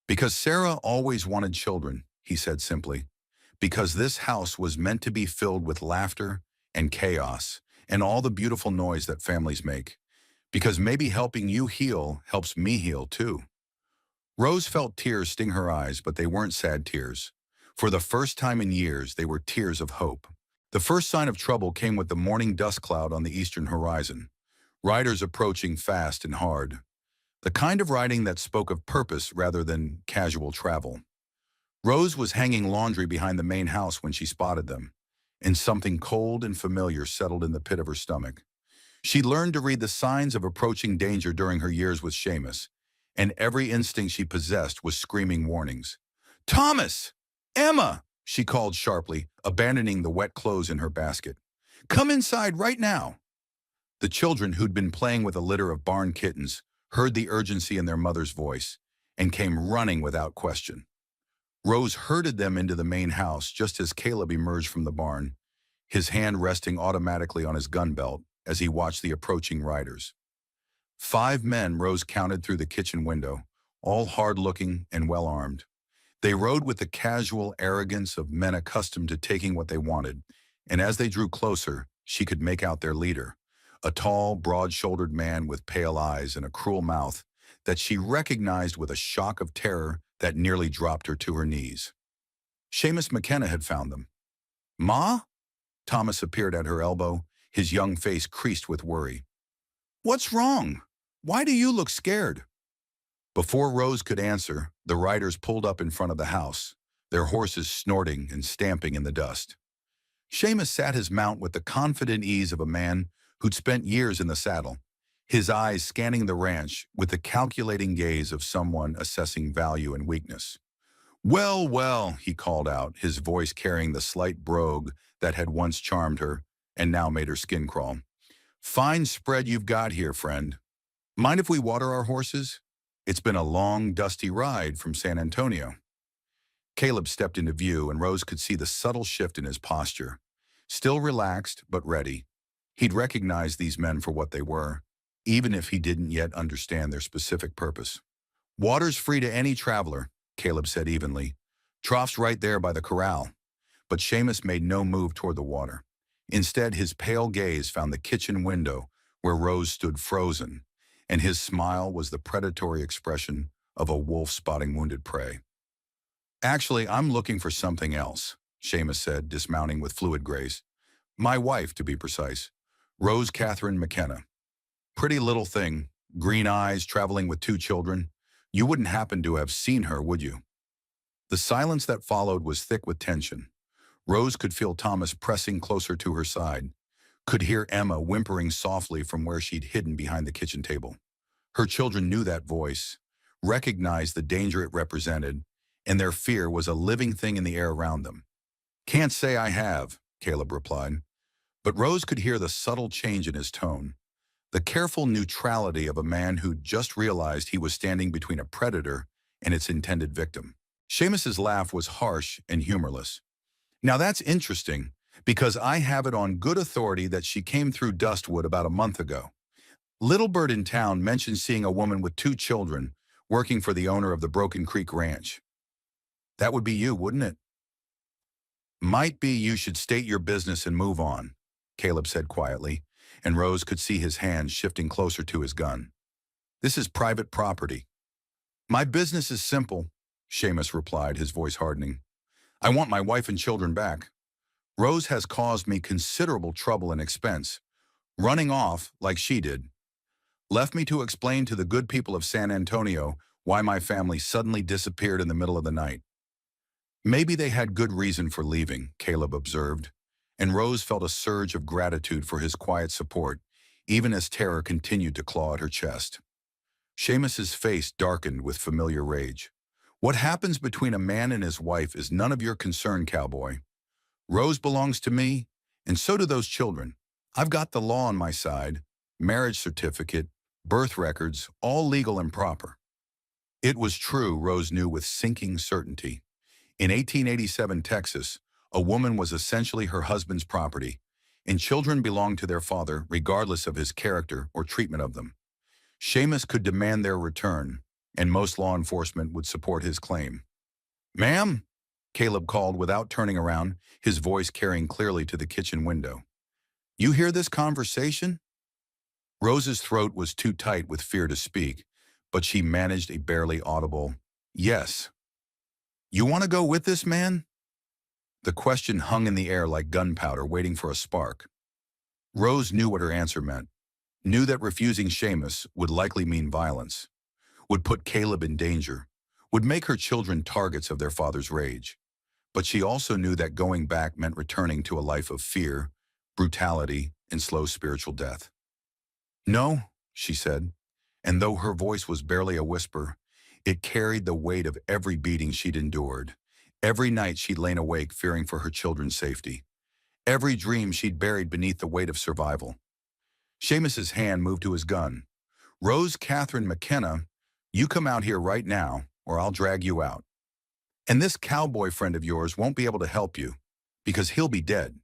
Because Sarah always wanted children, he said simply. Because this house was meant to be filled with laughter and chaos and all the beautiful noise that families make. Because maybe helping you heal helps me heal too. Rose felt tears sting her eyes, but they weren't sad tears. For the first time in years, they were tears of hope. The first sign of trouble came with the morning dust cloud on the eastern horizon, riders approaching fast and hard. The kind of riding that spoke of purpose rather than casual travel. Rose was hanging laundry behind the main house when she spotted them, and something cold and familiar settled in the pit of her stomach. She learned to read the signs of approaching danger during her years with Seamus, and every instinct she possessed was screaming warnings. Thomas! Emma! She called sharply, abandoning the wet clothes in her basket. Come inside right now! The children, who'd been playing with a litter of barn kittens, heard the urgency in their mother's voice, and came running without question. Rose herded them into the main house just as Caleb emerged from the barn, his hand resting automatically on his gun belt as he watched the approaching riders. 5 men Rose counted through the kitchen window, all hard-looking and well-armed. They rode with the casual arrogance of men accustomed to taking what they wanted, and as they drew closer, she could make out their leader, a tall, broad-shouldered man with pale eyes and a cruel mouth that she recognized with a shock of terror that nearly dropped her to her knees. Seamus McKenna had found them. Ma? Thomas appeared at her elbow, his young face creased with worry. What's wrong? Why do you look scared? Before Rose could answer, the riders pulled up in front of the house, their horses snorting and stamping in the dust. Seamus sat his mount with the confident ease of a man who'd spent years in the saddle, his eyes scanning the ranch with the calculating gaze of someone assessing value and weakness. Well, well, he called out, his voice carrying the slight brogue that had once charmed her and now made her skin crawl. Fine spread you've got here, friend. Mind if we water our horses? It's been a long, dusty ride from San Antonio. Caleb stepped into view, and Rose could see the subtle shift in his posture. Still relaxed, but ready. He'd recognized these men for what they were, even if he didn't yet understand their specific purpose. Water's free to any traveler, Caleb said evenly. Trough's right there by the corral. But Seamus made no move toward the water. Instead, his pale gaze found the kitchen window where Rose stood frozen, and his smile was the predatory expression of a wolf spotting wounded prey. Actually, I'm looking for something else, Seamus said, dismounting with fluid grace. My wife, to be precise. Rose Catherine McKenna. Pretty little thing, green eyes, traveling with two children. You wouldn't happen to have seen her, would you? The silence that followed was thick with tension. Rose could feel Thomas pressing closer to her side, could hear Emma whimpering softly from where she'd hidden behind the kitchen table. Her children knew that voice, recognized the danger it represented, and their fear was a living thing in the air around them. Can't say I have, Caleb replied, but Rose could hear the subtle change in his tone, the careful neutrality of a man who'd just realized he was standing between a predator and its intended victim. Seamus's laugh was harsh and humorless. Now that's interesting, because I have it on good authority that she came through Dustwood about a month ago. Little Bird in town mentioned seeing a woman with two children working for the owner of the Broken Creek Ranch. That would be you, wouldn't it? Might be you should state your business and move on, Caleb said quietly, and Rose could see his hands shifting closer to his gun. This is private property. My business is simple, Seamus replied, his voice hardening. I want my wife and children back. Rose has caused me considerable trouble and expense, running off like she did. Left me to explain to the good people of San Antonio why my family suddenly disappeared in the middle of the night. Maybe they had good reason for leaving, Caleb observed, and Rose felt a surge of gratitude for his quiet support, even as terror continued to claw at her chest. Seamus's face darkened with familiar rage. What happens between a man and his wife is none of your concern, cowboy. Rose belongs to me, and so do those children. I've got the law on my side, marriage certificate, birth records, all legal and proper. It was true, Rose knew with sinking certainty. In 1887 Texas, a woman was essentially her husband's property, and children belonged to their father regardless of his character or treatment of them. Seamus could demand their return, and most law enforcement would support his claim. Ma'am, Caleb called without turning around, his voice carrying clearly to the kitchen window. You hear this conversation? Rose's throat was too tight with fear to speak, but she managed a barely audible, yes. You want to go with this man? The question hung in the air like gunpowder waiting for a spark. Rose knew what her answer meant, knew that refusing Seamus would likely mean violence, would put Caleb in danger, would make her children targets of their father's rage. But she also knew that going back meant returning to a life of fear, brutality, and slow spiritual death. No, she said, and though her voice was barely a whisper, it carried the weight of every beating she'd endured, every night she'd lain awake fearing for her children's safety, every dream she'd buried beneath the weight of survival. Seamus's hand moved to his gun. Rose Catherine McKenna, you come out here right now, or I'll drag you out. And this cowboy friend of yours won't be able to help you, because he'll be dead.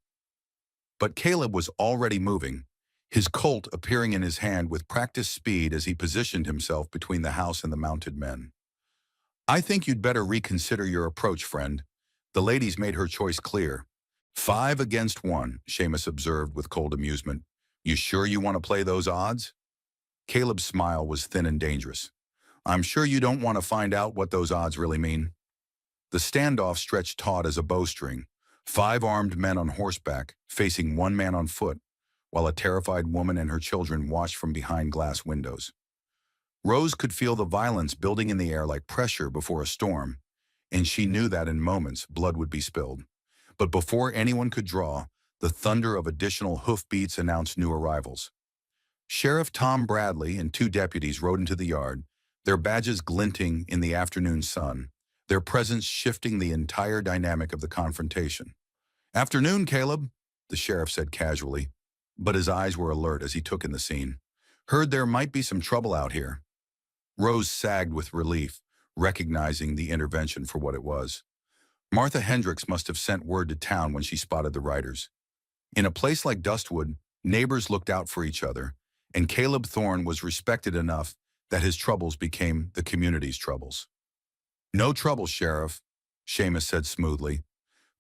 But Caleb was already moving, his Colt appearing in his hand with practiced speed as he positioned himself between the house and the mounted men. I think you'd better reconsider your approach, friend. The lady's made her choice clear. 5 against 1, Seamus observed with cold amusement. You sure you want to play those odds? Caleb's smile was thin and dangerous. I'm sure you don't want to find out what those odds really mean. The standoff stretched taut as a bowstring, 5 armed men on horseback, facing 1 man on foot, while a terrified woman and her children watched from behind glass windows. Rose could feel the violence building in the air like pressure before a storm, and she knew that in moments blood would be spilled. But before anyone could draw, the thunder of additional hoofbeats announced new arrivals. Sheriff Tom Bradley and 2 deputies rode into the yard, their badges glinting in the afternoon sun, their presence shifting the entire dynamic of the confrontation. Afternoon, Caleb, the sheriff said casually, but his eyes were alert as he took in the scene. Heard there might be some trouble out here. Rose sagged with relief, recognizing the intervention for what it was. Martha Hendricks must have sent word to town when she spotted the riders. In a place like Dustwood, neighbors looked out for each other, and Caleb Thorne was respected enough that his troubles became the community's troubles. No trouble, Sheriff, Seamus said smoothly,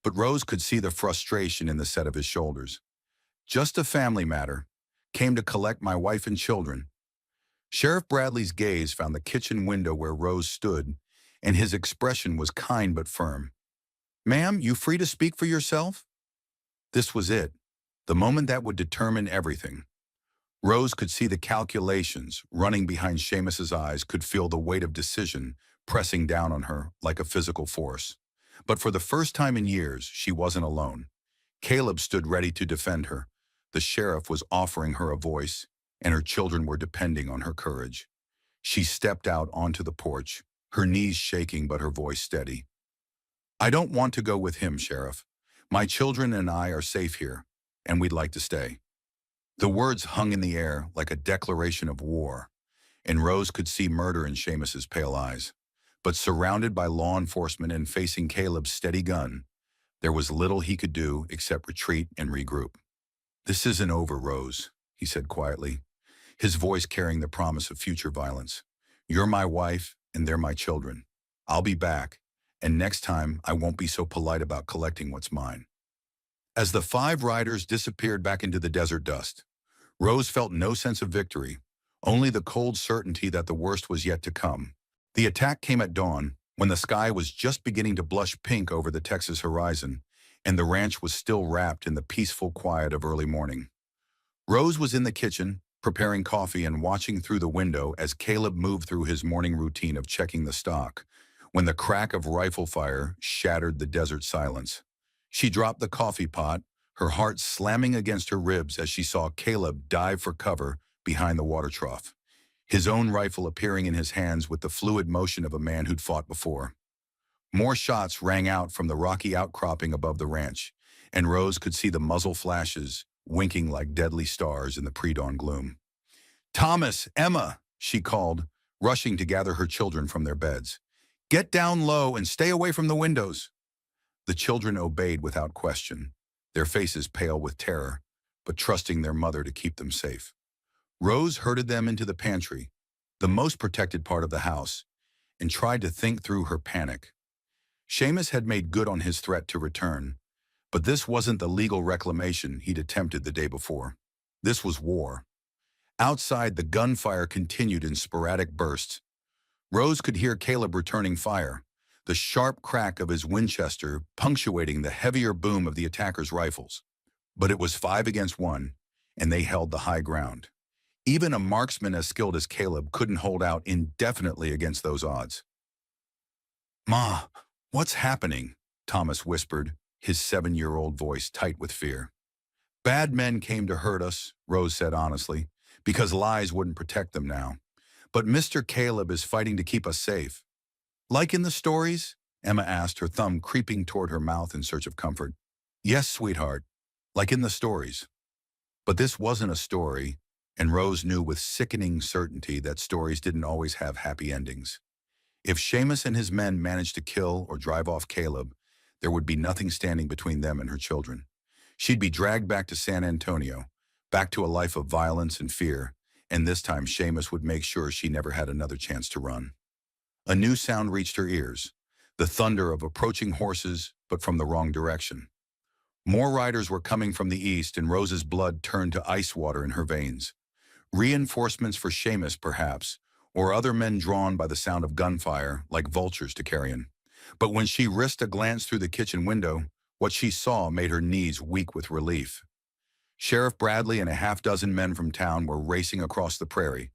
but Rose could see the frustration in the set of his shoulders. Just a family matter. Came to collect my wife and children. Sheriff Bradley's gaze found the kitchen window where Rose stood, and his expression was kind but firm. "Ma'am, you free to speak for yourself?" This was it, the moment that would determine everything. Rose could see the calculations running behind Seamus's eyes, could feel the weight of decision pressing down on her like a physical force. But for the first time in years, she wasn't alone. Caleb stood ready to defend her. The sheriff was offering her a voice, and her children were depending on her courage. She stepped out onto the porch, her knees shaking but her voice steady. "I don't want to go with him, Sheriff. My children and I are safe here, and we'd like to stay." The words hung in the air like a declaration of war, and Rose could see murder in Seamus's pale eyes. But surrounded by law enforcement and facing Caleb's steady gun, there was little he could do except retreat and regroup. "This isn't over, Rose," he said quietly, his voice carrying the promise of future violence. "You're my wife, and they're my children. I'll be back, and next time I won't be so polite about collecting what's mine." As the 5 riders disappeared back into the desert dust, Rose felt no sense of victory, only the cold certainty that the worst was yet to come. The attack came at dawn, when the sky was just beginning to blush pink over the Texas horizon, and the ranch was still wrapped in the peaceful quiet of early morning. Rose was in the kitchen, preparing coffee and watching through the window as Caleb moved through his morning routine of checking the stock, when the crack of rifle fire shattered the desert silence. She dropped the coffee pot, her heart slamming against her ribs as she saw Caleb dive for cover behind the water trough, his own rifle appearing in his hands with the fluid motion of a man who'd fought before. More shots rang out from the rocky outcropping above the ranch, and Rose could see the muzzle flashes winking like deadly stars in the pre-dawn gloom. "Thomas, Emma," she called, rushing to gather her children from their beds. "Get down low and stay away from the windows." The children obeyed without question, their faces pale with terror, but trusting their mother to keep them safe. Rose herded them into the pantry, the most protected part of the house, and tried to think through her panic. Seamus had made good on his threat to return, but this wasn't the legal reclamation he'd attempted the day before. This was war. Outside, the gunfire continued in sporadic bursts. Rose could hear Caleb returning fire, the sharp crack of his Winchester punctuating the heavier boom of the attackers' rifles. But it was 5 against 1, and they held the high ground. Even a marksman as skilled as Caleb couldn't hold out indefinitely against those odds. "Ma, what's happening?" Thomas whispered, his 7-year-old voice tight with fear. "Bad men came to hurt us," Rose said honestly, "because lies wouldn't protect them now. But Mr. Caleb is fighting to keep us safe." "Like in the stories?" Emma asked, her thumb creeping toward her mouth in search of comfort. "Yes, sweetheart, like in the stories." But this wasn't a story, and Rose knew with sickening certainty that stories didn't always have happy endings. If Seamus and his men managed to kill or drive off Caleb, there would be nothing standing between them and her children. She'd be dragged back to San Antonio, back to a life of violence and fear, and this time Seamus would make sure she never had another chance to run. A new sound reached her ears, the thunder of approaching horses, but from the wrong direction. More riders were coming from the east, and Rose's blood turned to ice water in her veins. Reinforcements for Seamus, perhaps, or other men drawn by the sound of gunfire, like vultures to carrion. But when she risked a glance through the kitchen window, what she saw made her knees weak with relief. Sheriff Bradley and a half-dozen men from town were racing across the prairie,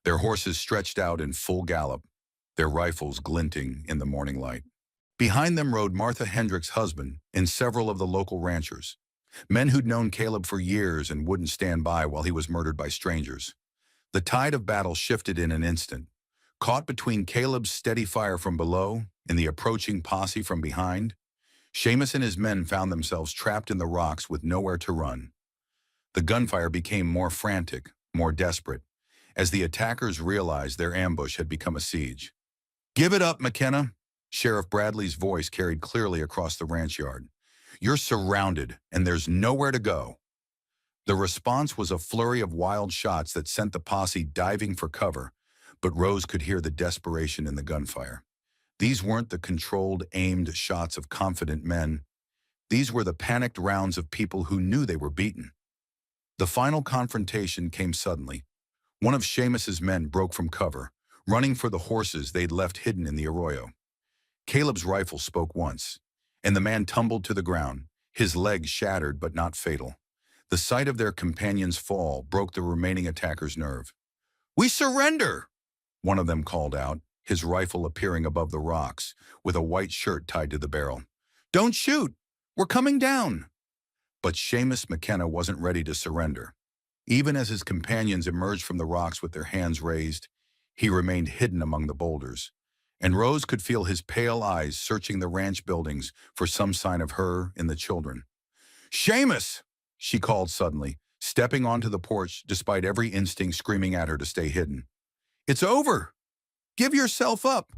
their horses stretched out in full gallop, their rifles glinting in the morning light. Behind them rode Martha Hendrick's husband and several of the local ranchers, men who'd known Caleb for years and wouldn't stand by while he was murdered by strangers. The tide of battle shifted in an instant. Caught between Caleb's steady fire from below and the approaching posse from behind, Seamus and his men found themselves trapped in the rocks with nowhere to run. The gunfire became more frantic, more desperate, as the attackers realized their ambush had become a siege. "Give it up, McKenna," Sheriff Bradley's voice carried clearly across the ranch yard. "You're surrounded, and there's nowhere to go." The response was a flurry of wild shots that sent the posse diving for cover, but Rose could hear the desperation in the gunfire. These weren't the controlled, aimed shots of confident men. These were the panicked rounds of people who knew they were beaten. The final confrontation came suddenly. One of Seamus's men broke from cover, running for the horses they'd left hidden in the arroyo. Caleb's rifle spoke once, and the man tumbled to the ground, his legs shattered but not fatal. The sight of their companion's fall broke the remaining attacker's nerve. "We surrender!" one of them called out, his rifle appearing above the rocks, with a white shirt tied to the barrel. "Don't shoot! We're coming down!" But Seamus McKenna wasn't ready to surrender. Even as his companions emerged from the rocks with their hands raised, he remained hidden among the boulders, and Rose could feel his pale eyes searching the ranch buildings for some sign of her and the children. "Seamus!" she called suddenly, stepping onto the porch despite every instinct screaming at her to stay hidden. "It's over! Give yourself up!"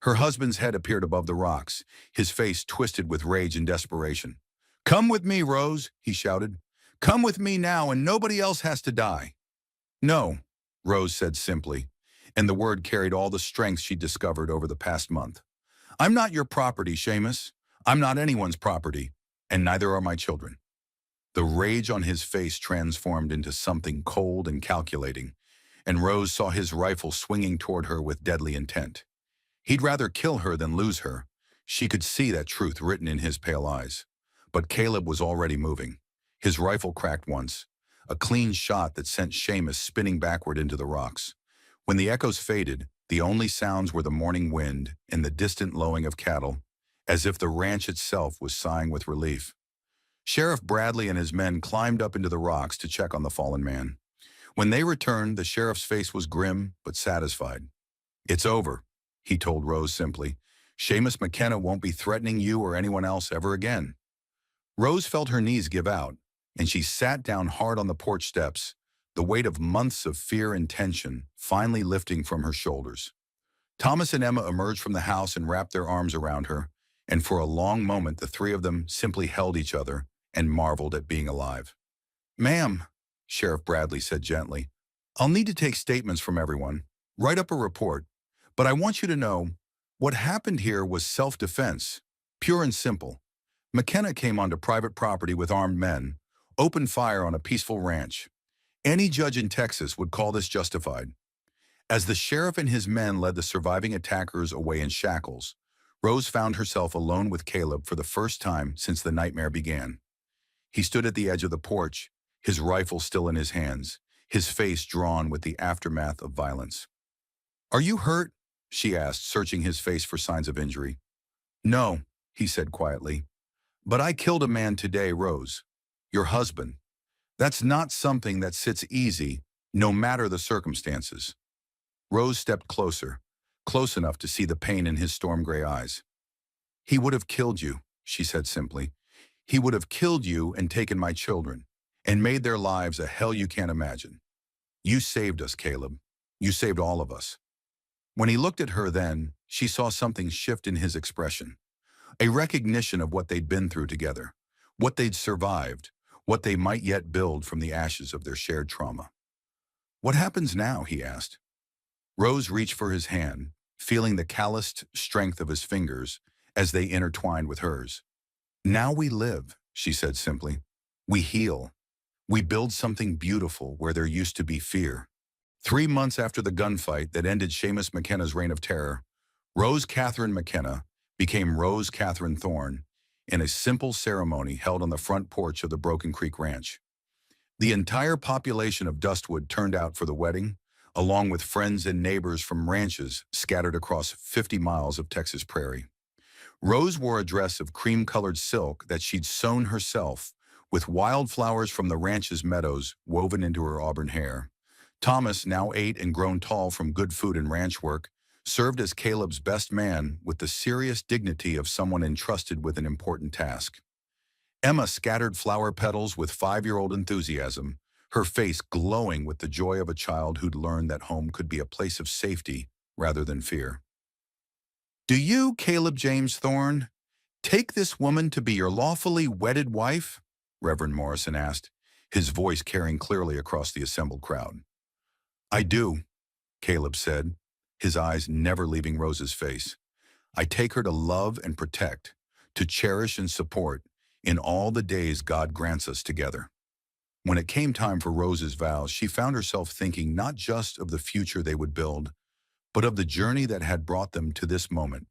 Her husband's head appeared above the rocks, his face twisted with rage and desperation. "Come with me, Rose," he shouted. "Come with me now, and nobody else has to die." "No," Rose said simply, and the word carried all the strength she'd discovered over the past month. "I'm not your property, Seamus. I'm not anyone's property, and neither are my children." The rage on his face transformed into something cold and calculating, and Rose saw his rifle swinging toward her with deadly intent. He'd rather kill her than lose her. She could see that truth written in his pale eyes. But Caleb was already moving. His rifle cracked once, a clean shot that sent Seamus spinning backward into the rocks. When the echoes faded, the only sounds were the morning wind and the distant lowing of cattle, as if the ranch itself was sighing with relief. Sheriff Bradley and his men climbed up into the rocks to check on the fallen man. When they returned, the sheriff's face was grim but satisfied. "It's over," he told Rose simply. "Seamus McKenna won't be threatening you or anyone else ever again." Rose felt her knees give out, and she sat down hard on the porch steps, the weight of months of fear and tension finally lifting from her shoulders. Thomas and Emma emerged from the house and wrapped their arms around her, and for a long moment the three of them simply held each other and marveled at being alive. "Ma'am," Sheriff Bradley said gently, "I'll need to take statements from everyone, write up a report, but I want you to know what happened here was self-defense, pure and simple. McKenna came onto private property with armed men, opened fire on a peaceful ranch. Any judge in Texas would call this justified." As the sheriff and his men led the surviving attackers away in shackles, Rose found herself alone with Caleb for the first time since the nightmare began. He stood at the edge of the porch, his rifle still in his hands, his face drawn with the aftermath of violence. "Are you hurt?" she asked, searching his face for signs of injury. "No," he said quietly. "But I killed a man today, Rose. Your husband. That's not something that sits easy, no matter the circumstances." Rose stepped closer, close enough to see the pain in his storm-gray eyes. "He would have killed you," she said simply. "He would have killed you and taken my children, and made their lives a hell you can't imagine. You saved us, Caleb. You saved all of us." When he looked at her then, she saw something shift in his expression. A recognition of what they'd been through together, what they'd survived, what they might yet build from the ashes of their shared trauma. "What happens now?" he asked. Rose reached for his hand, feeling the calloused strength of his fingers as they intertwined with hers. "Now we live," she said simply. "We heal. We build something beautiful where there used to be fear." 3 months after the gunfight that ended Seamus McKenna's reign of terror, Rose Catherine McKenna became Rose Catherine Thorne in a simple ceremony held on the front porch of the Broken Creek Ranch. The entire population of Dustwood turned out for the wedding, along with friends and neighbors from ranches scattered across 50 miles of Texas prairie. Rose wore a dress of cream-colored silk that she'd sewn herself, with wildflowers from the ranch's meadows woven into her auburn hair. Thomas, now 8 and grown tall from good food and ranch work, served as Caleb's best man with the serious dignity of someone entrusted with an important task. Emma scattered flower petals with 5-year-old enthusiasm, her face glowing with the joy of a child who'd learned that home could be a place of safety rather than fear. "Do you, Caleb James Thorne, take this woman to be your lawfully wedded wife?" Reverend Morrison asked, his voice carrying clearly across the assembled crowd. "I do," Caleb said, his eyes never leaving Rose's face. "I take her to love and protect, to cherish and support in all the days God grants us together." When it came time for Rose's vows, she found herself thinking not just of the future they would build, but of the journey that had brought them to this moment,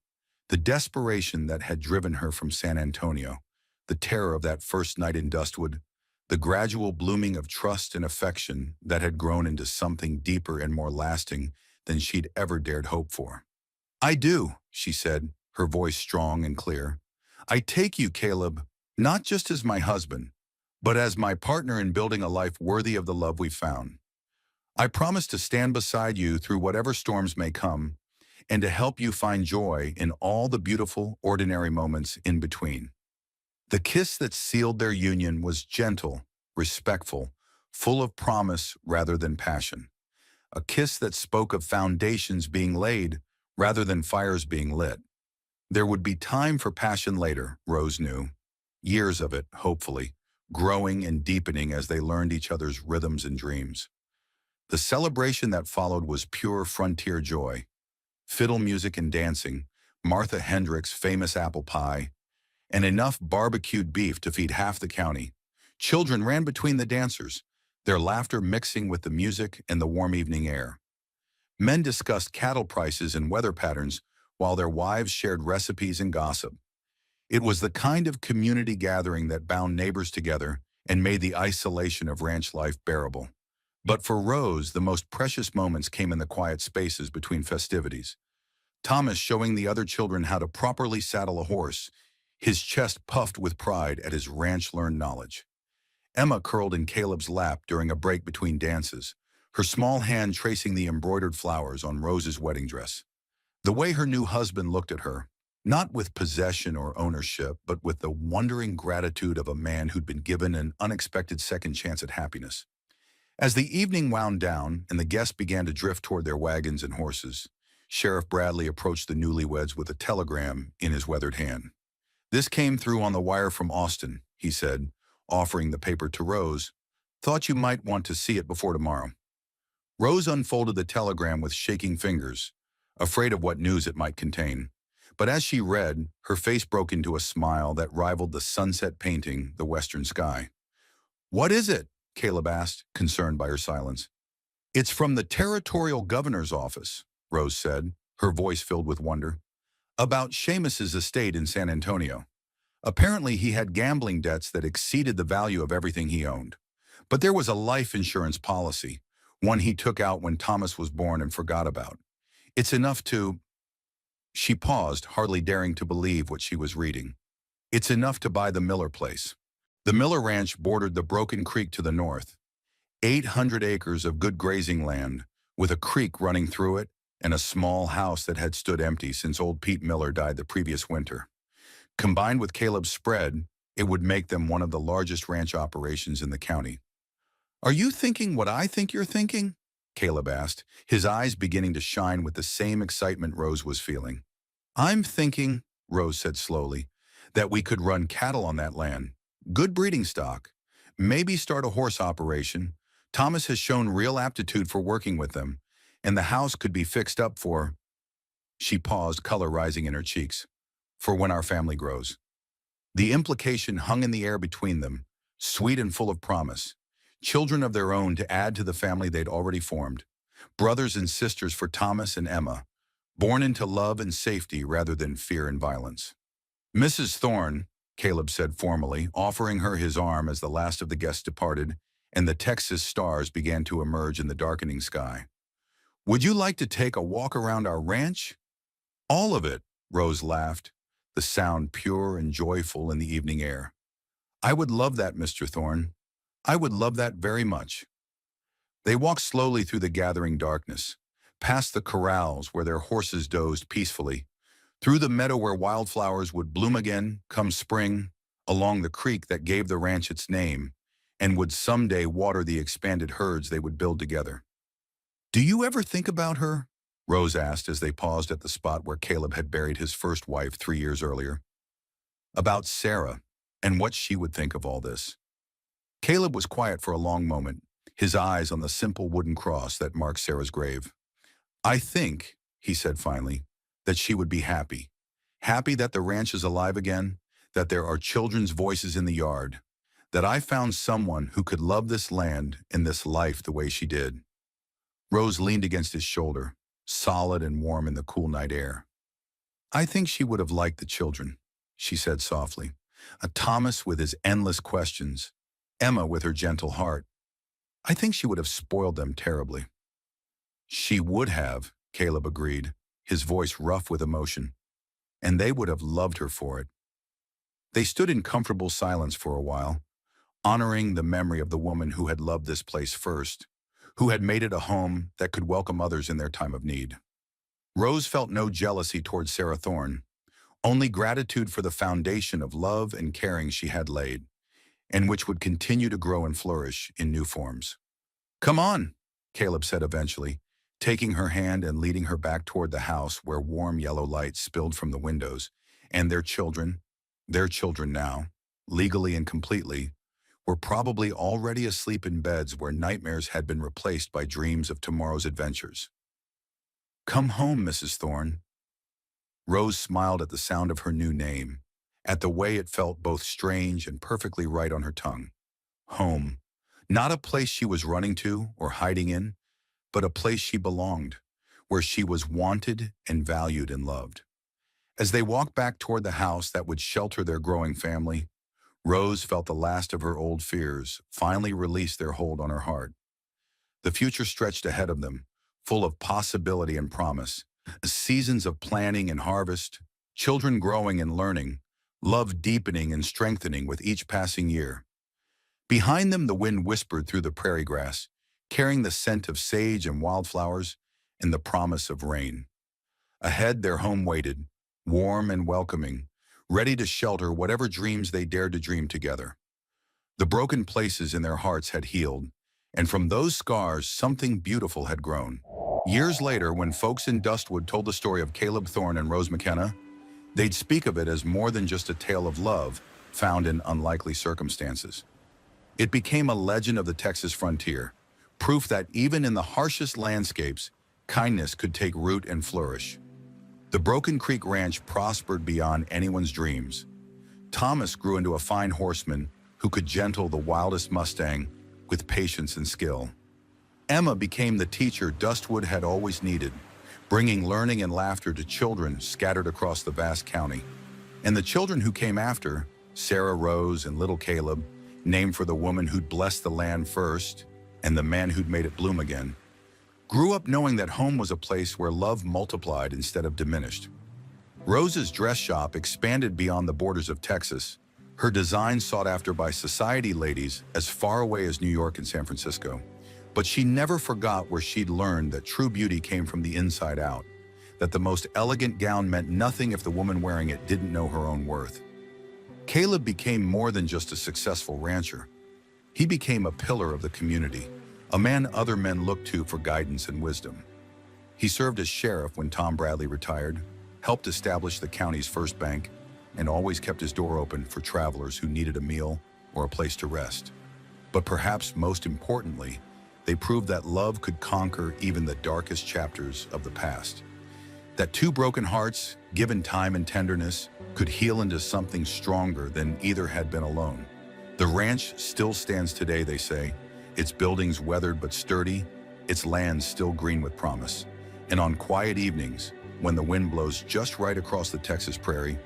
The desperation that had driven her from San Antonio, the terror of that first night in Dustwood, the gradual blooming of trust and affection that had grown into something deeper and more lasting than she'd ever dared hope for. "I do," she said, her voice strong and clear. "I take you, Caleb, not just as my husband, but as my partner in building a life worthy of the love we've found. I promise to stand beside you through whatever storms may come, and to help you find joy in all the beautiful, ordinary moments in between." The kiss that sealed their union was gentle, respectful, full of promise rather than passion. A kiss that spoke of foundations being laid rather than fires being lit. There would be time for passion later, Rose knew. Years of it, hopefully, growing and deepening as they learned each other's rhythms and dreams. The celebration that followed was pure frontier joy. Fiddle music and dancing, Martha Hendricks' famous apple pie, and enough barbecued beef to feed half the county. Children ran between the dancers, their laughter mixing with the music and the warm evening air. Men discussed cattle prices and weather patterns while their wives shared recipes and gossip. It was the kind of community gathering that bound neighbors together and made the isolation of ranch life bearable. But for Rose, the most precious moments came in the quiet spaces between festivities. Thomas showing the other children how to properly saddle a horse, his chest puffed with pride at his ranch-learned knowledge. Emma curled in Caleb's lap during a break between dances, her small hand tracing the embroidered flowers on Rose's wedding dress. The way her new husband looked at her, not with possession or ownership, but with the wondering gratitude of a man who'd been given an unexpected second chance at happiness. As the evening wound down and the guests began to drift toward their wagons and horses, Sheriff Bradley approached the newlyweds with a telegram in his weathered hand. "This came through on the wire from Austin," he said, offering the paper to Rose. "Thought you might want to see it before tomorrow." Rose unfolded the telegram with shaking fingers, afraid of what news it might contain. But as she read, her face broke into a smile that rivaled the sunset painting the western sky. "What is it?" Caleb asked, concerned by her silence. "It's from the territorial governor's office," Rose said, her voice filled with wonder. "About Seamus's estate in San Antonio. Apparently he had gambling debts that exceeded the value of everything he owned. But there was a life insurance policy, one he took out when Thomas was born and forgot about. It's enough to—" She paused, hardly daring to believe what she was reading. "It's enough to buy the Miller place." The Miller Ranch bordered the Broken Creek to the north. 800 acres of good grazing land, with a creek running through it, and a small house that had stood empty since old Pete Miller died the previous winter. Combined with Caleb's spread, it would make them one of the largest ranch operations in the county. "Are you thinking what I think you're thinking?" Caleb asked, his eyes beginning to shine with the same excitement Rose was feeling. "I'm thinking," Rose said slowly, "that we could run cattle on that land. Good breeding stock. Maybe start a horse operation. Thomas has shown real aptitude for working with them, and the house could be fixed up for—" She paused, color rising in her cheeks. "For when our family grows." The implication hung in the air between them, sweet and full of promise. Children of their own to add to the family they'd already formed. Brothers and sisters for Thomas and Emma, born into love and safety rather than fear and violence. "Mrs. Thorne," Caleb said formally, offering her his arm as the last of the guests departed, and the Texas stars began to emerge in the darkening sky. "Would you like to take a walk around our ranch?" "All of it," Rose laughed, the sound pure and joyful in the evening air. "I would love that, Mr. Thorne. I would love that very much." They walked slowly through the gathering darkness, past the corrals where their horses dozed peacefully, through the meadow where wildflowers would bloom again come spring, along the creek that gave the ranch its name, and would someday water the expanded herds they would build together. "Do you ever think about her?" Rose asked as they paused at the spot where Caleb had buried his first wife 3 years earlier. "About Sarah, and what she would think of all this." Caleb was quiet for a long moment, his eyes on the simple wooden cross that marked Sarah's grave. "I think," he said finally, "that she would be happy. Happy that the ranch is alive again, that there are children's voices in the yard, that I found someone who could love this land and this life the way she did." Rose leaned against his shoulder, solid and warm in the cool night air. I think she would have liked the children, she said softly. A Thomas with his endless questions, Emma with her gentle heart. I think she would have spoiled them terribly. She would have, Caleb agreed, his voice rough with emotion. And they would have loved her for it. They stood in comfortable silence for a while, honoring the memory of the woman who had loved this place first, who had made it a home that could welcome others in their time of need. Rose felt no jealousy towards Sarah Thorne, only gratitude for the foundation of love and caring she had laid, and which would continue to grow and flourish in new forms. Come on, Caleb said eventually, taking her hand and leading her back toward the house where warm yellow light spilled from the windows, and their children now, legally and completely, were probably already asleep in beds where nightmares had been replaced by dreams of tomorrow's adventures. Come home, Mrs. Thorne. Rose smiled at the sound of her new name, at the way it felt both strange and perfectly right on her tongue. Home. Not a place she was running to or hiding in, but a place she belonged, where she was wanted and valued and loved. As they walked back toward the house that would shelter their growing family, Rose felt the last of her old fears finally release their hold on her heart. The future stretched ahead of them, full of possibility and promise, seasons of planting and harvest, children growing and learning, love deepening and strengthening with each passing year. Behind them, the wind whispered through the prairie grass, carrying the scent of sage and wildflowers and the promise of rain. Ahead, their home waited, warm and welcoming, ready to shelter whatever dreams they dared to dream together. The broken places in their hearts had healed, and from those scars, something beautiful had grown. Years later, when folks in Dustwood told the story of Caleb Thorne and Rose McKenna, they'd speak of it as more than just a tale of love found in unlikely circumstances. It became a legend of the Texas frontier, proof that even in the harshest landscapes, kindness could take root and flourish. The Broken Creek Ranch prospered beyond anyone's dreams. Thomas grew into a fine horseman who could gentle the wildest Mustang with patience and skill. Emma became the teacher Dustwood had always needed, bringing learning and laughter to children scattered across the vast county. And the children who came after, Sarah Rose and little Caleb, named for the woman who'd blessed the land first and the man who'd made it bloom again, grew up knowing that home was a place where love multiplied instead of diminished. Rose's dress shop expanded beyond the borders of Texas, her design sought after by society ladies as far away as New York and San Francisco. But she never forgot where she'd learned that true beauty came from the inside out, that the most elegant gown meant nothing if the woman wearing it didn't know her own worth. Caleb became more than just a successful rancher. He became a pillar of the community, a man other men looked to for guidance and wisdom. He served as sheriff when Tom Bradley retired, helped establish the county's first bank, and always kept his door open for travelers who needed a meal or a place to rest. But perhaps most importantly, they proved that love could conquer even the darkest chapters of the past. That two broken hearts, given time and tenderness, could heal into something stronger than either had been alone. The ranch still stands today, they say, its buildings weathered but sturdy, its lands still green with promise. And on quiet evenings, when the wind blows just right across the Texas prairie,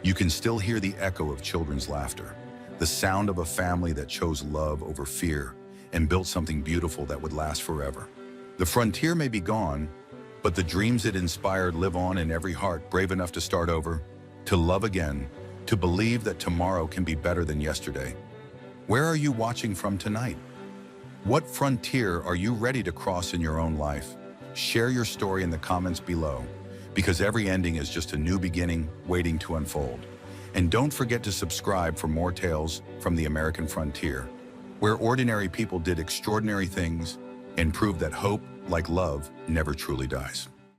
you can still hear the echo of children's laughter, the sound of a family that chose love over fear and built something beautiful that would last forever. The frontier may be gone, but the dreams it inspired live on in every heart brave enough to start over, to love again, to believe that tomorrow can be better than yesterday. Where are you watching from tonight? What frontier are you ready to cross in your own life? Share your story in the comments below, because every ending is just a new beginning waiting to unfold. And don't forget to subscribe for more tales from the American frontier, where ordinary people did extraordinary things and proved that hope, like love, never truly dies.